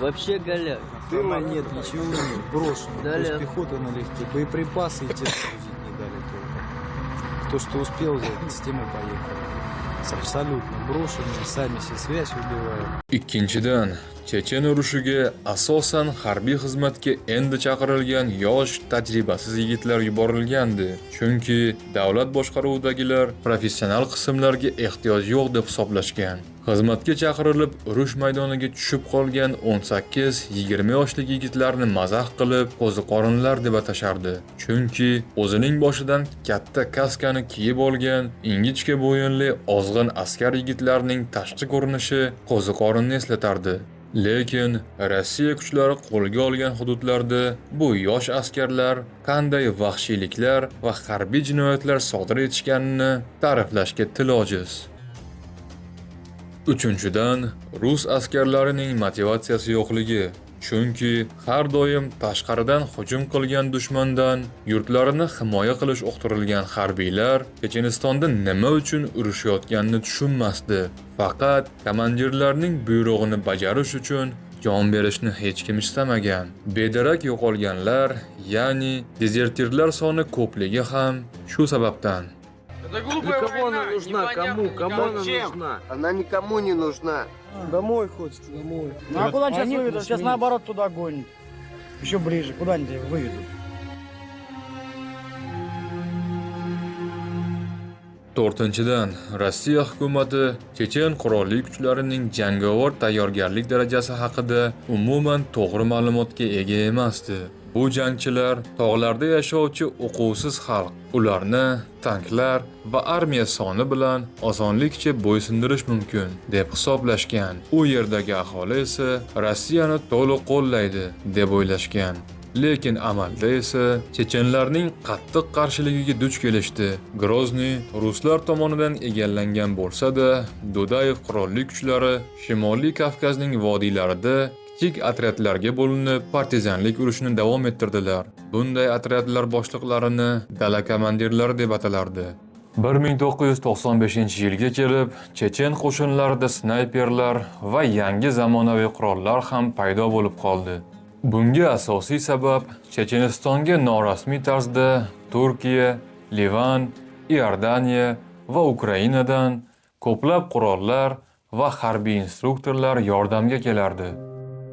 Вообще голяк. Тыла нет, ничего нет, брошено. Дали. Пехота налегке, боеприпасы и те грузить не дали только. Кто что успел взять, с тем и поехали. Абсолютно брошенные, сами все связь убивают. Ikkinchidan, Chechen urushiga asosan harbiy xizmatga endi chaqirilgan yosh, tajribasiz yigitlar yuborilgandi. Chunki davlat boshqaruvidagilar professional qismlarga ehtiyoj yo'q deb hisoblashgan. Xizmatga chaqirilib urush maydoniga tushib qolgan 18-20 yoshlik yigitlarni mazax qilib, qo'ziqorinlar deb atashardi. Chunki o'zining boshidan katta kaskani kiyib olgan ingichka bo'yinli ozg'in askar yigitlarning tashqi ko'rinishi qo'ziqorinni eslatardi. Lekin Rossiya kuchlari qo'lga olgan hududlarda bu yosh askarlar qanday vahshiyliklar va harbiy jinoyatlar sodir etishganini ta'riflashga til ojiz. Uchinchidan, rus askarlarining motivatsiyasi yo'qligi. Chunki har doim tashqaridan hujum qilgan dushmandan yurtlarini himoya qilish o'qtirilgan harbiylar Chechenistonda nima uchun urushayotganini tushunmasdi. Faqat komandirlarning buyrug'ini bajarish uchun jon berishni hech kim istamagan. Bedarak yo'qolganlar, ya'ni dezertirlar soni ko'pligi ham shu sababdan. Для кого она нужна? Кому она нужна? Она никому не нужна. Домой хочется, домой. Ну а куда сейчас выведут? Сейчас наоборот туда гонят. Еще ближе. Куда они выведут? To'rtinchidan, Rossiya hukumati Chechen qurolli kuchlarining jangovar tayyorgarlik darajasi haqida umuman to'g'ri ma'lumotga ega emasdi. Bu jangchilar tog'larda yashovchi o'quvsiz xalq. Ularni tanklar va armiya soni bilan osonlikcha bo'ysundirish mumkin deb hisoblashgan. U yerdagi aholi esa Rossiyani to'liq qo'llaydi deb o'ylashgan. Lekin amalda esa chechenlarning qattiq qarshiligiga duch kelishdi. Grozniy ruslar tomonidan egallangan bo'lsa-da, Dudayev qurolli kuchlari Shimoliy Kavkazning vodiylarida kichik otryadlarga bo'linib partizanlik urushini davom ettirdilar. Bunday otryadlar boshliqlarini dala komandirlari deb atalardi. 1995-yilga kelib, Chechen qo'shinlarida snayperlar va yangi zamonaviy qurollar ham paydo bo'lib qoldi. Bunga asosiy sabab Chechenistonga norasmiy tarzda Turkiya, Livan, Iordaniya va Ukrainadan ko'plab qurollar va harbiy instruktorlar yordamga kelardi.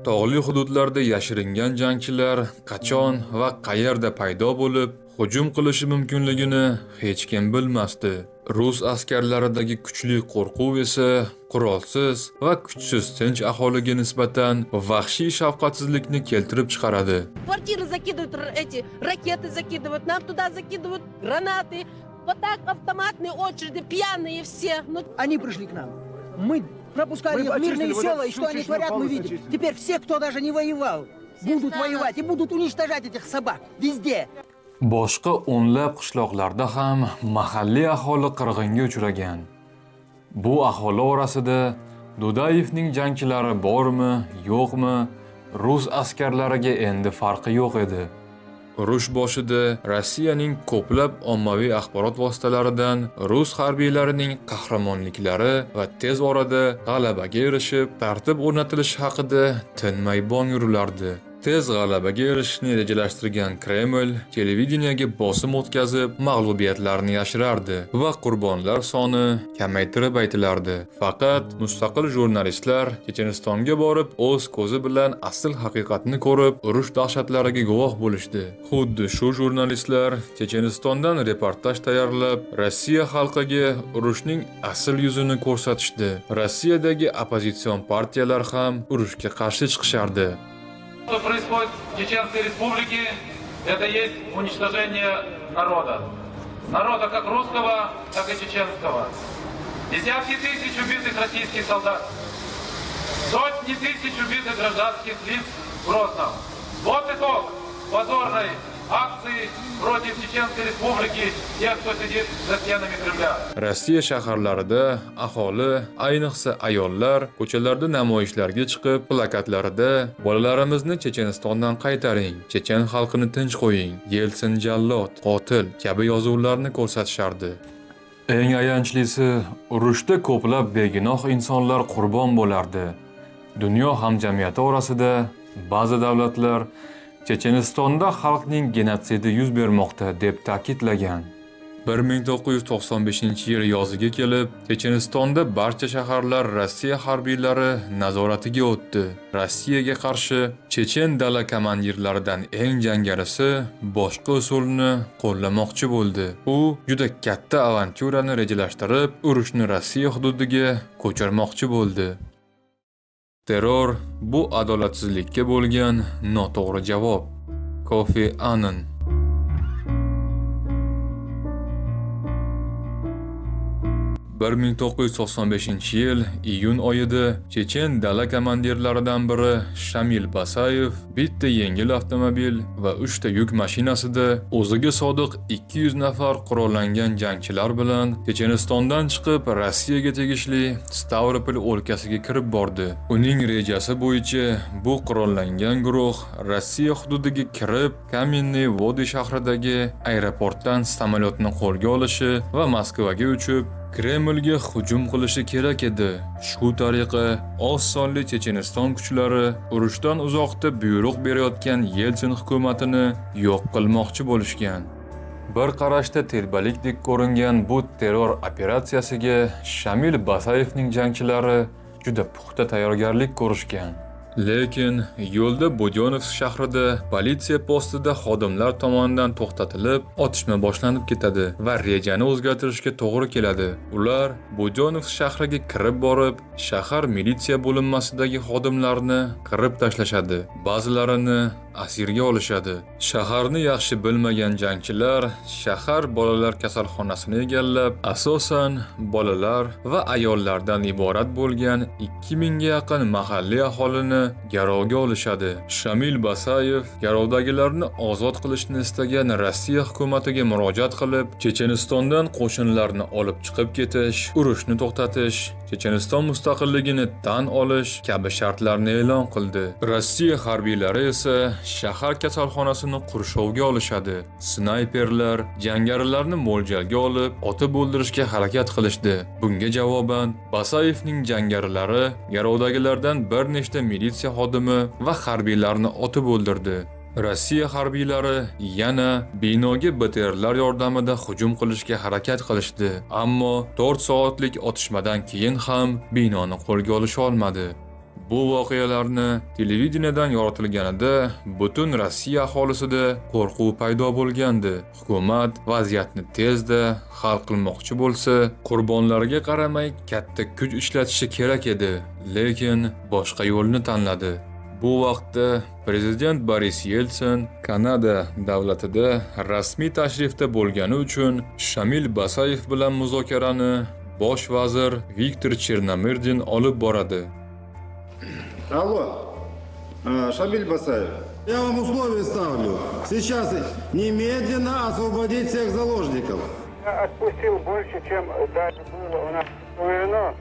Tog'li hududlarda yashiringan jangchilar qachon va qayerda paydo bo'lib, hujum qilishi mumkinligini hech kim bilmasdi. Rus askarlaridagi kuchli qo'rquv esa qurolsiz va kuchsiz tinch aholiga nisbatan vahshiy shafqatsizlikni keltirib chiqaradi. Квартиры закидывают, эти ракеты закидывают, нам туда закидывают гранаты. Вот так автоматные очереди, пьяные все. Они пришли к нам. Мы пропускали их в мирные села, и что они творят, мы видим. Теперь все, кто даже не воевал, будут воевать и будут уничтожать этих собак везде. Boshqa o'nlab qishloqlarda ham mahalliy aholi qirg'inga uchragan. Bu aholi orasida Dudayevning jangchilari bormi, yo'qmi, rus askarlariga endi farqi yo'q edi. Urush boshida Rossiyaning ko'plab ommaviy axborot vositalaridan rus harbiylarining qahramonliklari va tez orada g'alabaga erishib, tartib o'rnatilishi haqida tinmay bong urilardi. Tez g'alabaga erishishni rejalashtirgan Kreml televideniyaga bosim o'tkazib, mag'lubiyatlarni yashirardi va qurbonlar soni kamaytirib aytilardi. Faqat mustaqil jurnalistlar Chechenistonga borib, o'z ko'zi bilan asl haqiqatni ko'rib, urush dahshatlariga guvoh bo'lishdi. Xuddi shu jurnalistlar Chechenistondan reportaj tayyorlab, Rossiya xalqiga urushning asl yuzini ko'rsatishdi. Rossiyadagi opozitsion partiyalar ham urushga qarshi chiqishardi. Что происходит в Чеченской Республике, это есть уничтожение народа. Народа как русского, так и чеченского. Десятки тысяч убитых российских солдат. Сотни тысяч убитых гражданских лиц в Грозном. Вот итог позорной акции против Чеченской Республики, тех, кто сидит за стенами Кремля. Rossiya shaharlarida aholi, ayniqsa ayollar, ko'chalarda namoyishlarga chiqib, plakatlarida bolalarimizni Chechenistondan qaytaring, chechen xalqini tinch qo'ying, Yeltsin jallod, qotil kabi yozuvlarni ko'rsatishardi. Eng ayanchlisi, urushda ko'plab begunoh insonlar qurbon bo'lardi. Dunyo hamjamiyati orasida ba'zi davlatlar Chechenistonda xalqning genotsidi yuz bermoqda deb ta'kidlagan. 1995-yil yoziga kelib, Chechenistonda barcha shaharlar Rossiya harbiylari nazoratiga o'tdi. Rossiyaga qarshi chechen dala komandirlaridan eng jangarisi boshqa usulni qo'llamoqchi bo'ldi. U juda katta avantyurani rejalashtirib, urushni Rossiya hududiga ko'chirmoqchi bo'ldi. Terror bu adolatsizlikka bo'lgan noto'g'ri javob. Kofi Annan. Bir 1995-yil iyun oyida chechen dala komandirlaridan biri Shamil Basayev bitta yengil avtomobil va 3 ta yuk mashinasida o'ziga sodiq 200 nafar qurollangan jangchilar bilan Chechenistondan chiqib Rossiyaga tegishli Stavropol o'lkasiga kirib bordi. Uning rejasi bo'yicha bu qurollangan guruh Rossiya hududiga kirib, Kamenniy Vody shahridagi aeroportdan samolyotni qo'lga olishi va Moskvaga uchib Kremlga hujum qilishi kerak edi. Shu tariqa oz sonli Checheniston kuchlari urushdan uzoqda buyruq berayotgan Yeltsin hukumatini yo'q qilmoqchi bo'lishgan. Bir qarashda telbalikdek ko'ringan bu terror operatsiyasiga Shamil Basayevning jangchilari juda puxta tayyorgarlik ko'rishgan. Lekin yo'lda Budyonov shahrida politsiya postida xodimlar tomonidan to'xtatilib, otishma boshlanib ketadi va rejani o'zgartirishga to'g'ri keladi. Ular Budyonov shahriga kirib borib, shahar militsiya bo'linmasidagi xodimlarni qirib tashlashadi. Ba'zilarini asirga olishadi. Shaharni yaxshi bilmagan jangchilar shahar bolalar kasalxonasini egallab, asosan bolalar va ayollardan iborat bo'lgan 2000 ga yaqin mahalliy aholini garovga olishadi. Shamil Basayev garovdagilarni ozod qilishni istagan Rossiya hukumatiga murojaat qilib, Chechenistondan qo'shinlarni olib chiqib ketish, urushni to'xtatish, Checheniston mustaqilligini tan olish kabi shartlarni e'lon qildi. Rossiya harbiylari esa shahar kasalxonasini qurshovga olishadi. Snayperlar jangarilarni mo'ljalga olib, otib o'ldirishga harakat qilishdi. Bunga javoban Basayevning jangarilari garovdagilardan bir nechta militsiya xodimi va harbiylarni otib o'ldirdi. Rossiya harbiylari yana binoga BTRlar yordamida hujum qilishga harakat qilishdi, ammo 4 soatlik otishmadan keyin ham binoni qo'lga olisha olmadi. Bu voqealarni televideniyadan yoritilganida butun Rossiya aholisida qo'rquv paydo bo'lgandi. Hukumat vaziyatni tezda hal qilmoqchi bo'lsa, qurbonlarga qaramay katta kuch ishlatishi kerak edi, lekin boshqa yo'lni tanladi. Bu vaqtda prezident Boris Yeltsin Kanada davlatida rasmiy tashrifda bo'lgani uchun Shamil Basayev bilan muzokarani bosh vazir Viktor Chernomyrdin olib boradi. Алло, Шамиль Басаев. Я вам условия ставлю. Сейчас немедленно освободить всех заложников. Я отпустил больше, чем даже было у нас уверено.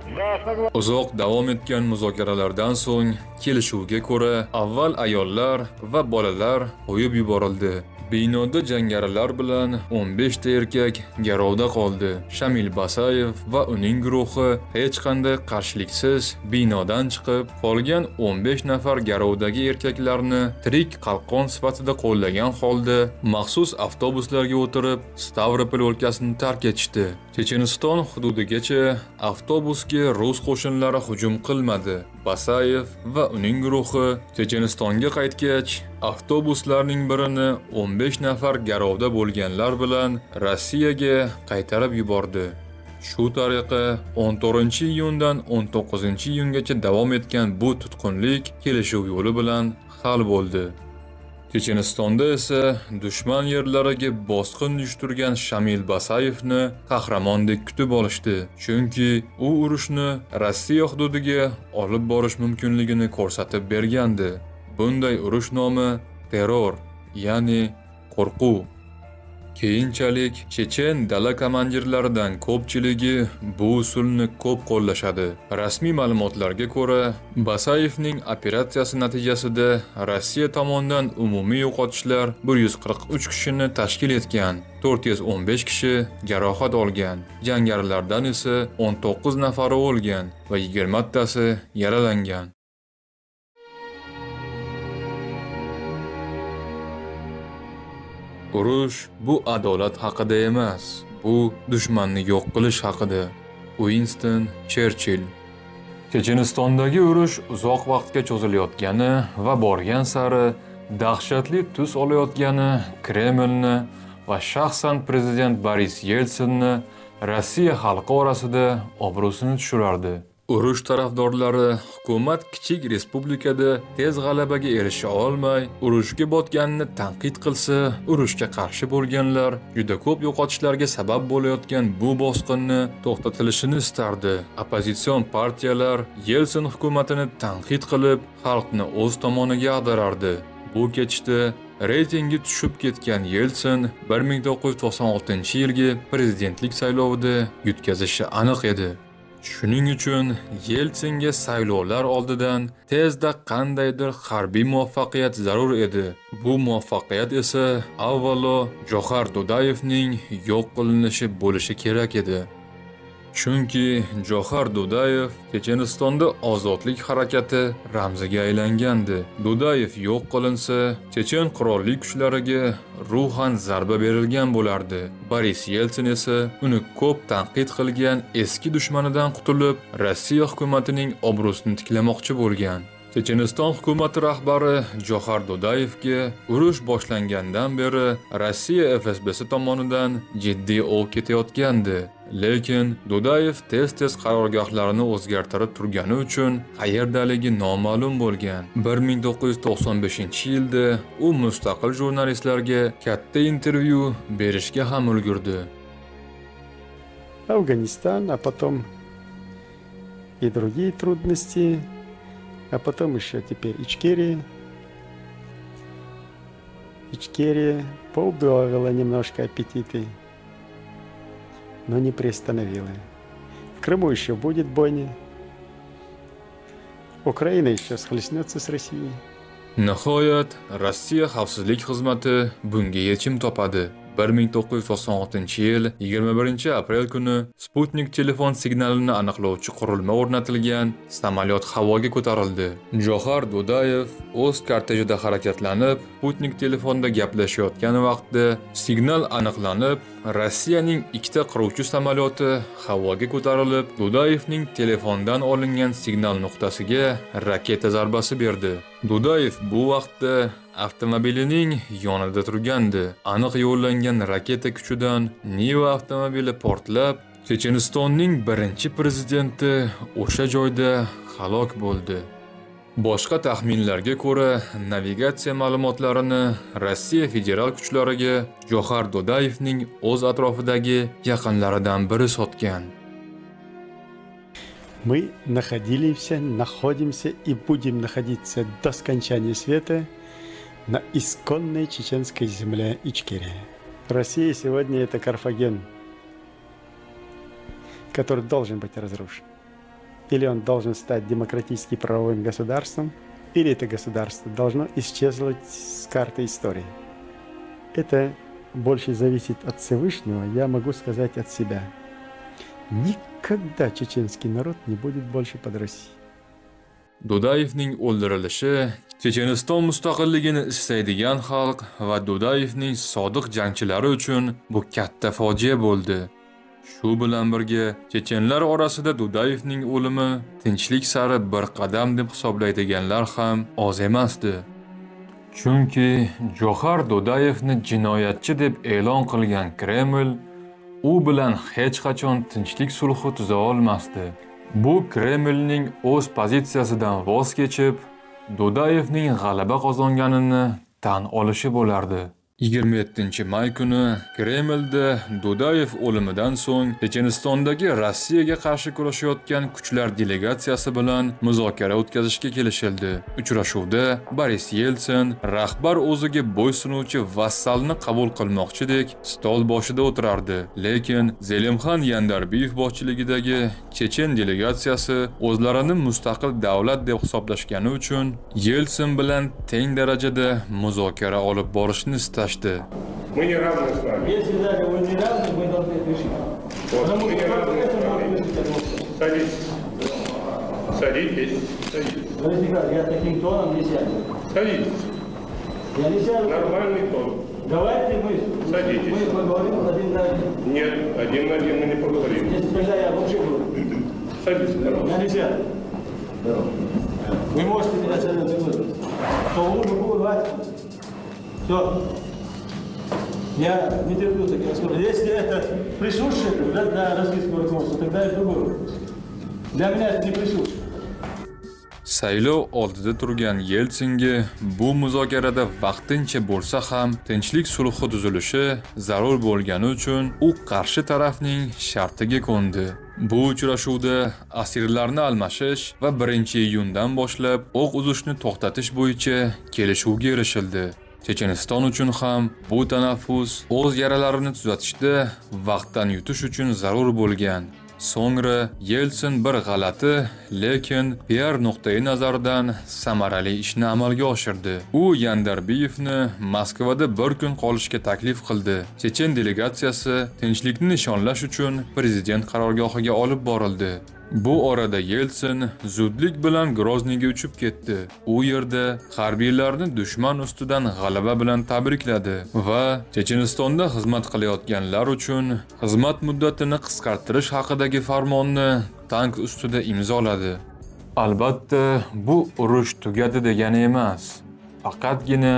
Uzoq davom etgan muzokaralardan so'ng kelishuvga ko'ra avval ayollar va bolalar qo'yib yuborildi. Binoda jangarilar bilan 15 ta erkak garovda qoldi. Shamil Basayev va uning guruhi hech qanday qarshiliksiz binodan chiqib, qolgan 15 nafar garovdagi erkaklarni tirik qalqon sifatida qo'llagan holda maxsus avtobuslarga o'tirib Stavropol o'lkasini tark etishdi. Checheniston hududigacha avtobusga rus qo'shinlari hujum qilmadi. Basayev va uning guruhi Chechenistonga qaytgach, avtobuslarning birini 15 nafar garovda bo'lganlar bilan Rossiyaga qaytarib yubordi. Shu tariqa 14-iyundan 19-iyungacha davom etgan bu tutqunlik kelishuv yo'li bilan hal bo'ldi. Chechenistonda esa dushman yerlariga bosqin uyushtirgan Shamil Basayevni qahramondek kutib olishdi, chunki u urushni Rossiya hududiga olib borish mumkinligini ko'rsatib bergandi. Bunday urush nomi terror, ya'ni qo'rquv. Keyinchalik chechen dala komandirlaridan ko'pchiligi bu usulni ko'p qo'llashadi. Rasmiy ma'lumotlarga ko'ra, Basayevning operatsiyasi natijasida Rossiya tomonidan umumiy yo'qotishlar 143 kishini tashkil etgan, 415 kishi jarohat olgan. Jangarilardan esa 19 nafari o'lgan va 20 tasi yaralangan. Urush bu adolat haqida emas, bu dushmanni yo'q qilish haqida. Winston Cherchill. Chechenistondagi urush uzoq vaqtga cho'zilayotgani va borgan sari dahshatli tus olayotgani Kremlni va shaxsan prezident Boris Yeltsinni Rossiya xalqi orasida obro'sini tushirardi. Urush tarafdorlari hukumat kichik respublikada tez g'alabaga erisha olmay, urushga botganini tanqid qilsa, urushga qarshi bo'lganlar juda ko'p yo'qotishlarga sabab bo'layotgan bu bosqinni to'xtatilishini istardi. Oppozitsion partiyalar Yeltsin hukumatini tanqid qilib, xalqni o'z tomoniga ag'darardi. Bu ketishda reytingi tushib ketgan Yeltsin 1996-yilgi prezidentlik saylovida yutkazishi aniq edi. Shuning uchun Yeltsinga saylovlar oldidan tezda qandaydir harbiy muvaffaqiyat zarur edi. Bu muvaffaqiyat esa avvalo Johar Dudayevning yo'q qilinishi bo'lishi kerak edi. Chunki Johar Dudayev Chechenistonda ozodlik harakati ramziga aylangandi. Dudayev yo'q qilinsa, Chechen qurolli kuchlariga ruhan zarba berilgan bo'lardi. Boris Yeltsin esa uni ko'p tanqid qilgan eski dushmanidan qutulib, Rossiya hukumatining obro'sini tiklamoqchi bo'lgan. Checheniston hukumati rahbari Johar Dudayevga urush boshlangandan beri Rossiya FSBsi tomonidan jiddiy ov ketayotgandi. Lekin Dudayev tez-tez qarorgohlarini o'zgartirib turgani uchun qayerdaligi noma'lum bo'lgan. 1995-yilda u mustaqil jurnalistlarga katta intervyu berishga ham ulgurdi. Афганистан, а потом и другие трудности, а потом еще теперь Ичкерия. Ичкерия поубавила немножко аппетиты, но не приостановила. В Крыму еще будет бойня. Ukraina еще схлестнется с Россией. Nihoyat Rossiya xavfsizlik xizmati bunga yechim topadi. 1996-yil 21-aprel kuni Sputnik telefon signalini aniqlovchi qurilma o'rnatilgan samolyot havoga ko'tarildi. Johar Dudayev o'z kortejida harakatlanib, Sputnik telefonda gaplashayotgan vaqtda signal aniqlanib, Rossiyaning ikkita qiruvchi samolyoti havoga ko'tarilib, Dudayevning telefondan olingan signal nuqtasiga raketa zarbasi berdi. Dudayev bu vaqtda avtomobilining yonida turgandi. Aniq yo'llangan raketa kuchidan Niva avtomobili portlab, Chechenistonning birinchi prezidenti o'sha joyda halok bo'ldi. Boshqa taxminlarga ko'ra, navigatsiya ma'lumotlarini Rossiya federal kuchlariga Johar Dudayevning o'z atrofidagi yaqinlaridan biri sotgan. Мы находимся и будем находиться до скончания света на исконной чеченской земле Ичкерия. Россия сегодня это Карфаген, который должен быть разрушен. Или он должен стать демократически правовым государством, или это государство должно исчезнуть с карты истории. Это больше зависит от Всевышнего, я могу сказать от себя. Никогда чеченский народ не будет больше под Россией. Dudayevning o'ldirilishi Checheniston mustaqilligini istaydigan xalq va Dudayevning sodiq jangchilari uchun bu katta fojia bo'ldi. Shu bilan birga chechenlar orasida Dudayevning o'limi tinchlik sari bir qadam deb hisoblaydiganlar ham oz emasdi. Chunki Johar Dudayevni jinoyatchi deb e'lon qilgan Kreml u bilan hech qachon tinchlik sulhi tuza olmasdi. Bu Kremlning o'z pozitsiyasidan voz kechib, Dudayevning g'alaba qozonganini tan olishi bo'lardi. 27-may kuni Kremlda Dudayev o'limidan so'ng Chechenistondagi Rossiyaga qarshi kurashayotgan kuchlar delegatsiyasi bilan muzokara o'tkazishga kelishildi. Uchrashuvda Boris Yeltsin rahbar o'ziga bo'ysunuvchi vassalni qabul qilmoqchidek stol boshida o'tirardi. Lekin Zelimxan Yandarbiyev boshchiligidagi Chechen delegatsiyasi o'zlarini mustaqil davlat deb hisoblashgani uchun Yeltsin bilan teng darajada muzokara olib borishni istashdi. Мы не равны с вами. Если даже вы не равны, мы должны это решить. Вот, мы не равны с вами. Садитесь. Садитесь. Садитесь. Я таким тоном не сяду. Садитесь. Я не сяду. Нормальный тон. Давайте мы Садитесь. поговорим один на один. Нет, один на один мы не поговорим. Если тогда я вообще буду. Садитесь, пожалуйста. Я не сяду. Вы можете меня садить вызвать. То лучше буду давать. Все. Я не терплю таких разговоров. Если это присуще для российского руководства, тогда это другой вопрос. Для меня это не присуще. Saylov oldida turgan Yeltsinga bu muzokarada vaqtincha bo'lsa ham tinchlik sulhi tuzilishi zarur bo'lgani uchun u qarshi tarafning shartiga ko'ndi. Bu uchrashuvda asirlarni almashish va 1-iyundan boshlab o'q uzishni to'xtatish bo'yicha kelishuvga erishildi. Checheniston uchun ham bu tanaffus o'z yaralarini tuzatishda vaqtdan yutish uchun zarur bo'lgan. So'ngra Yeltsin bir g'alati, lekin PR nuqtai nazaridan samarali ishni amalga oshirdi. U Yandarbiyevni Moskvada bir kun qolishga taklif qildi. Chechen delegatsiyasi tinchlikni nishonlash uchun prezident qarorgohiga olib borildi. Bu orada Yeltsin zudlik bilan Groznyga uchib ketdi. U yerda harbiylarni dushman ustidan g'alaba bilan tabrikladi va Chechenistonda xizmat qilayotganlar uchun xizmat muddatini qisqartirish haqidagi farmonni tank ustida imzoladi. Albatta, bu urush tugadi degani emas. Faqatgina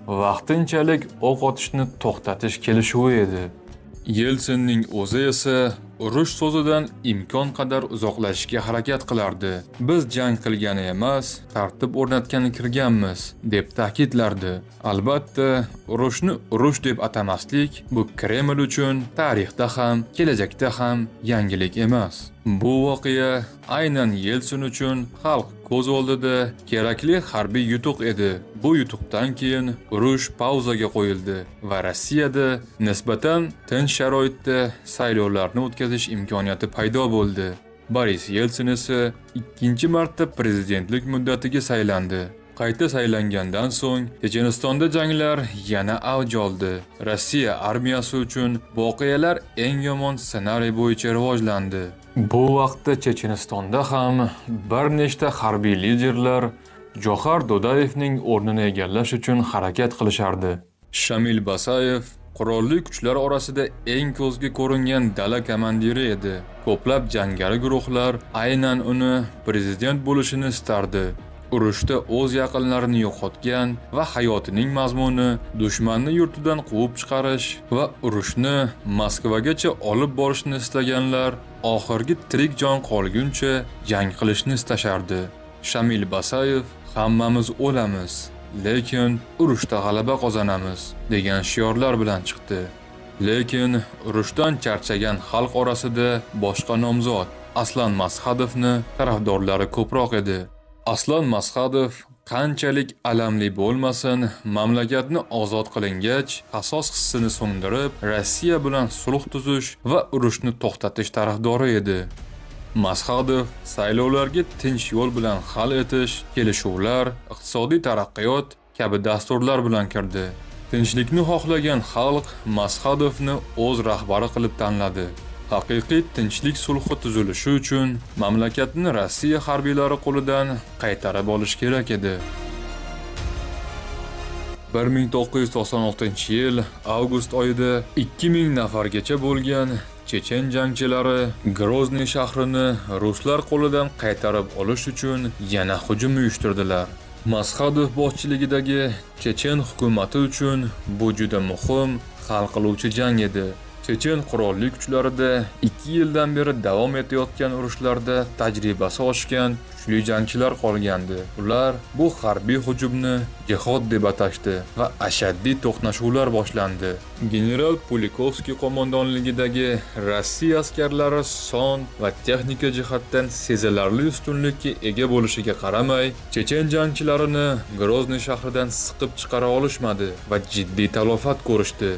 vaqtinchalik o'q otishni to'xtatish kelishuvi edi. Yeltsinning o'zi esa urush so'zidan imkon qadar uzoqlashishga harakat qilardi. Biz jang qilgani emas, tartib o'rnatgani kirganmiz, deb ta'kidlardi. Albatta, urushni urush deb atamaslik bu Kreml uchun tarixda ham, kelajakda ham yangilik emas. Bu voqea aynan Yeltsin uchun xalq ko'z oldida kerakli harbiy yutuq edi. Bu yutuqdan keyin urush pauzaga qo'yildi va Rossiyada nisbatan tinch sharoitda saylovlarni o'tkazish imkoniyati paydo bo'ldi. Boris Yeltsin esa ikkinchi marta prezidentlik muddatiga saylandi. Qayta saylangandan so'ng Chechenistonda janglar yana avj oldi. Rossiya armiyasi uchun voqealar eng yomon ssenariy bo'yicha rivojlandi. Bu vaqtda Chechenistonda ham bir nechta harbiy liderlar Johar Dodayevning o'rnini egallash uchun harakat qilishardi. Shamil Basayev qurolli kuchlar orasida eng ko'zga ko'ringan dala komandiri edi. Ko'plab jangari guruhlar aynan uni prezident bo'lishini istardi. Urushda o'z yaqinlarini yo'qotgan va hayotining mazmuni dushmanni yurtidan quvib chiqarish va urushni Moskvagacha olib borishni istaganlar oxirgi tirik jon qolguncha jang qilishni istashardi. Shamil Basayev hammamiz o'lamiz, lekin urushda g'alaba qozonamiz degan shiorlar bilan chiqdi. Lekin urushdan charchagan xalq orasida boshqa nomzod Aslan Masxadovni tarafdorlari ko'proq edi. Aslan Masxadov qanchalik alamli bo'lmasin, mamlakatni ozod qilingach, qasos hissini so'ndirib, Rossiya bilan sulh tuzish va urushni to'xtatish tarafdori edi. Masxadov saylovlarga tinch yo'l bilan hal etish, kelishuvlar, iqtisodiy taraqqiyot kabi dasturlar bilan kirdi. Tinchlikni xohlagan xalq Masxadovni o'z rahbari qilib tanladi. Haqiqiy tinchlik sulhi tuzilishi uchun mamlakatni Rossiya harbiylari qo'lidan qaytarib olish kerak edi. 1996-yil avgust oyida 2000 nafargacha bo'lgan Chechen jangchilari Grozniy shahrini ruslar qo'lidan qaytarib olish uchun yana hujum uyushtirdilar. Masxadov boshchiligidagi Chechen hukumati uchun bu juda muhim hal qiluvchi jang edi. Chechen qurolli kuchlarida 2 yildan beri davom etayotgan urushlarda tajribasi oshgan kuchli jangchilar qolgandi. Ular bu harbiy hujumni jihod deb atashdi va ashaddiy to'qnashuvlar boshlandi. General Pulikovskiy qo'mondonligidagi Rossiya askarlari son va texnika jihatdan sezilarli ustunlikka ega bo'lishiga qaramay, Chechen jangchilarini Grozniy shahridan siqib chiqara olishmadi va jiddiy talofat ko'rishdi.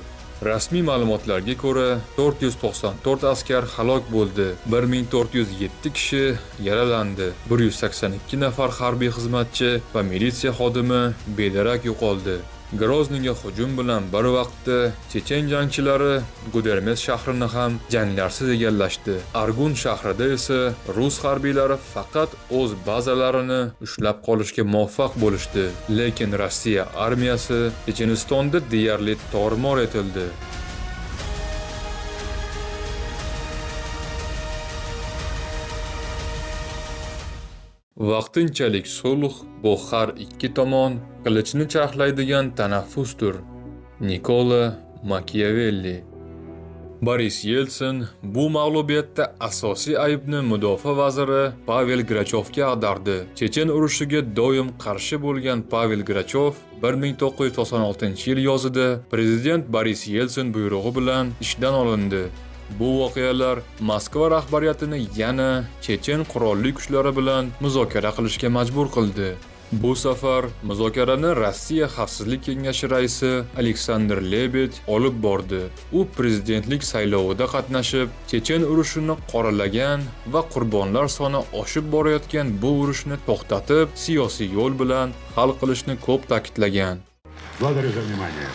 Rasmiy ma'lumotlarga ko'ra 494 askar halok bo'ldi, 1407 kishi yaralandi, 182 nafar harbiy xizmatchi va militsiya xodimi bedarak yo'qoldi. Grozniyga hujum bilan bir vaqtda Chechen jangchilari Gudermes shahrini ham janglarsiz egallashdi. Argun shahrida esa rus harbiylari faqat o'z bazalarini ushlab qolishga muvaffaq bo'lishdi. Lekin Rossiya armiyasi Chechenistonda deyarli tor-mor etildi. Vaqtinchalik sulh bu har ikki tomon qilichni charxlaydigan tanaffusdir. Nikola Machiavelli. Boris Yeltsin bu mag'lubiyatda asosiy aybni mudofaa vaziri Pavel Grachovga ag'dardi. Chechen urushiga doim qarshi bo'lgan Pavel Grachov 1996-yil yozida prezident Boris Yeltsin buyrug'i bilan ishdan olindi. Bu voqealar Moskva rahbariyatini yana Chechen qurolli kuchlari bilan muzokara qilishga majbur qildi. Bu safar muzokarani Rossiya Xavfsizlik kengashi raisi Aleksandr Lebed olib bordi. U prezidentlik saylovida qatnashib, Chechen urushini qoralagan va qurbonlar soni oshib borayotgan bu urushni to'xtatib, siyosiy yo'l bilan hal qilishni ko'p ta'kidlagan. Благодарю за внимание.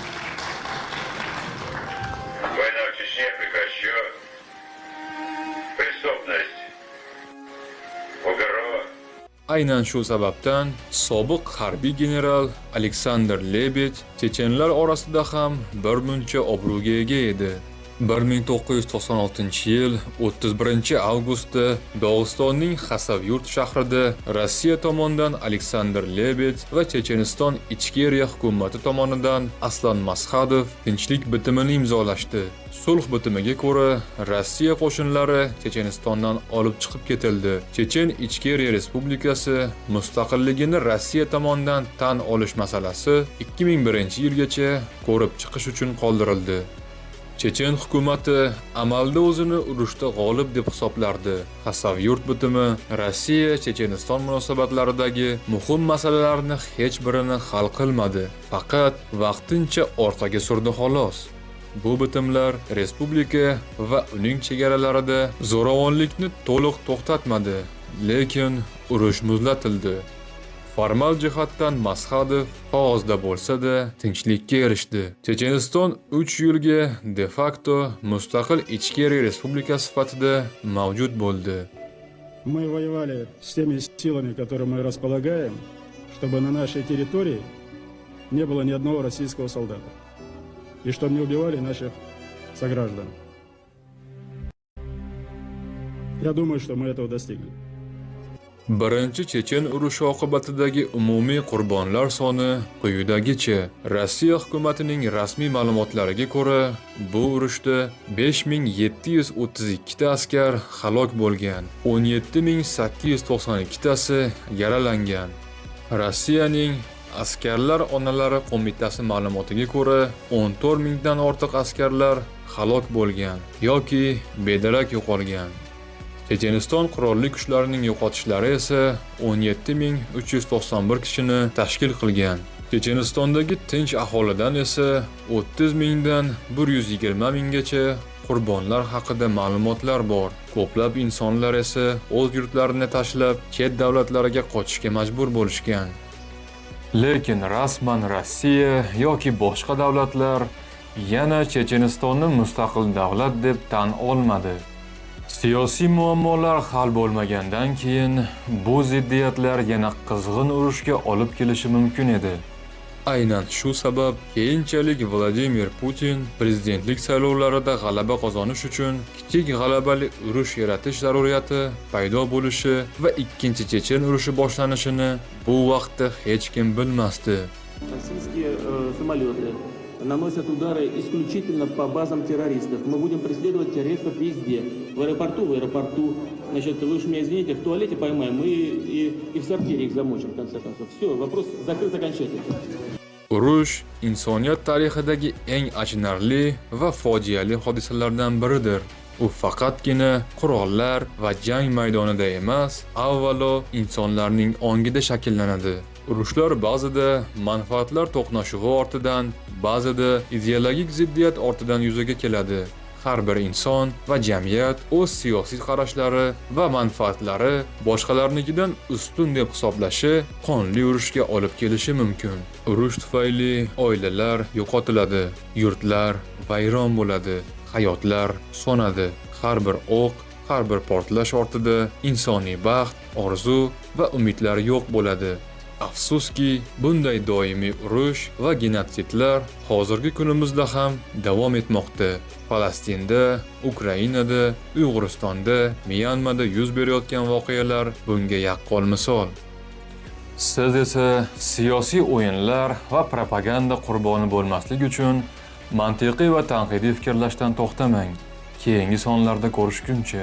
Aynan shu sababdan sobiq harbiy general Aleksandr Lebed chechenlar orasida ham bir muncha obro'ga ega edi. 1996-yil 31-avgustda Dog'istonning Xasavyurt shahrida Rossiya tomonidan Aleksandr Lebed va Checheniston ichki eriya hukumati tomonidan Aslan Masxadov tinchlik bitimini imzolashdi. Sulh bitimiga ko'ra Rossiya qo'shinlari Chechenistondan olib chiqib ketildi. Chechen ichki eriya respublikasi mustaqilligini Rossiya tomonidan tan olish masalasi 2001-yilgacha ko'rib chiqish uchun qoldirildi. Chechen hukumati amalda o'zini urushda g'olib deb hisoblardi. Xasavyurt bitimi Rossiya Checheniston munosabatlaridagi muhim masalalarni hech birini hal qilmadi, faqat vaqtincha orqaga surdi xolos. Bu bitimlar respublika va uning chegaralarida zo'ravonlikni to'liq to'xtatmadi, lekin urush muzlatildi. Formal jihatdan Masxadov qog'ozda bo'lsa-da, tinchlikka erishdi. Checheniston 3 yilga de facto mustaqil ichki respublika sifatida mavjud bo'ldi. Мы воевали с теми силами, которыми мы располагаем, чтобы на нашей территории не было ни одного российского солдата. И чтобы не убивали наших сограждан. Я думаю, что мы этого достигли. Birinchi Chechen urushi oqibatidagi umumiy qurbonlar soni quyidagicha. Rossiya hukumatining rasmiy ma'lumotlariga ko'ra, bu urushda 5732 ta askar halok bo'lgan, 17892 tasi yaralangan. Rossiyaning Askarlar onalari qo'mitasi ma'lumotiga ko'ra, 14 dan ortiq askarlar halok bo'lgan yoki bedarak yo'qolgan. Checheniston qurolli kuchlarining yo'qotishlari esa 17391 kishini tashkil qilgan. Chechenistondagi tinch aholidan esa 30 dan 120 minggacha qurbonlar haqida ma'lumotlar bor. Ko'plab insonlar esa o'z yurtlarini tashlab chet davlatlariga qochishga majbur bo'lishgan. Lekin rasman Rossiya yoki boshqa davlatlar yana Chechenistonni mustaqil davlat deb tan olmadi. Siyosiy muammolar hal bo'lmagandan keyin bu ziddiyatlar yana qizg'in urushga olib kelishi mumkin edi. Aynan shu sabab keyinchalik Vladimir Putin prezidentlik saylovlarida g'alaba qozonish uchun kichik g'alabali urush yaratish zaruriyati paydo bo'lishi va ikkinchi Chechen urushi boshlanishini bu vaqtda hech kim bilmasdi. Российские самолеты наносят удары исключительно по базам террористов. Мы будем преследовать террористов везде. В аэропорту. Значит, вы уж меня извините, в туалете поймаем, мы и в сортире их замочим, в конце концов. Все, вопрос закрыт окончательно. Urush insoniyat tarixidagi eng achinarli va fojiali hodisalardan biridir. U faqatgina qurollar va jang maydonida emas, avvalo insonlarning ongida shakllanadi. Urushlar ba'zida manfaatlar to'qnashuvi ortidan, ba'zida ideologik ziddiyat ortidan yuzaga keladi. Har bir inson va jamiyat o'z siyosiy qarashlari va manfaatlari boshqalarnikidan ustun deb hisoblashi qonli urushga olib kelishi mumkin. Urush tufayli oilalar yo'qotiladi, yurtlar vayron bo'ladi, hayotlar so'nadi. Har bir o'q, har bir portlash ortida insoniy baxt, orzu va umidlar yo'q bo'ladi. Afsuski, bunday doimiy urush va genotsidlar hozirgi kunimizda ham davom etmoqda. Falastinda, Ukrainada, Uyg'uristonda, Myanmada yuz berayotgan voqealar bunga yaqqol misol. Siz esa siyosiy o'yinlar va propaganda qurboni bo'lmaslik uchun mantiqiy va tanqidiy fikrlashdan to'xtamang. Keyingi sonlarda ko'rishguncha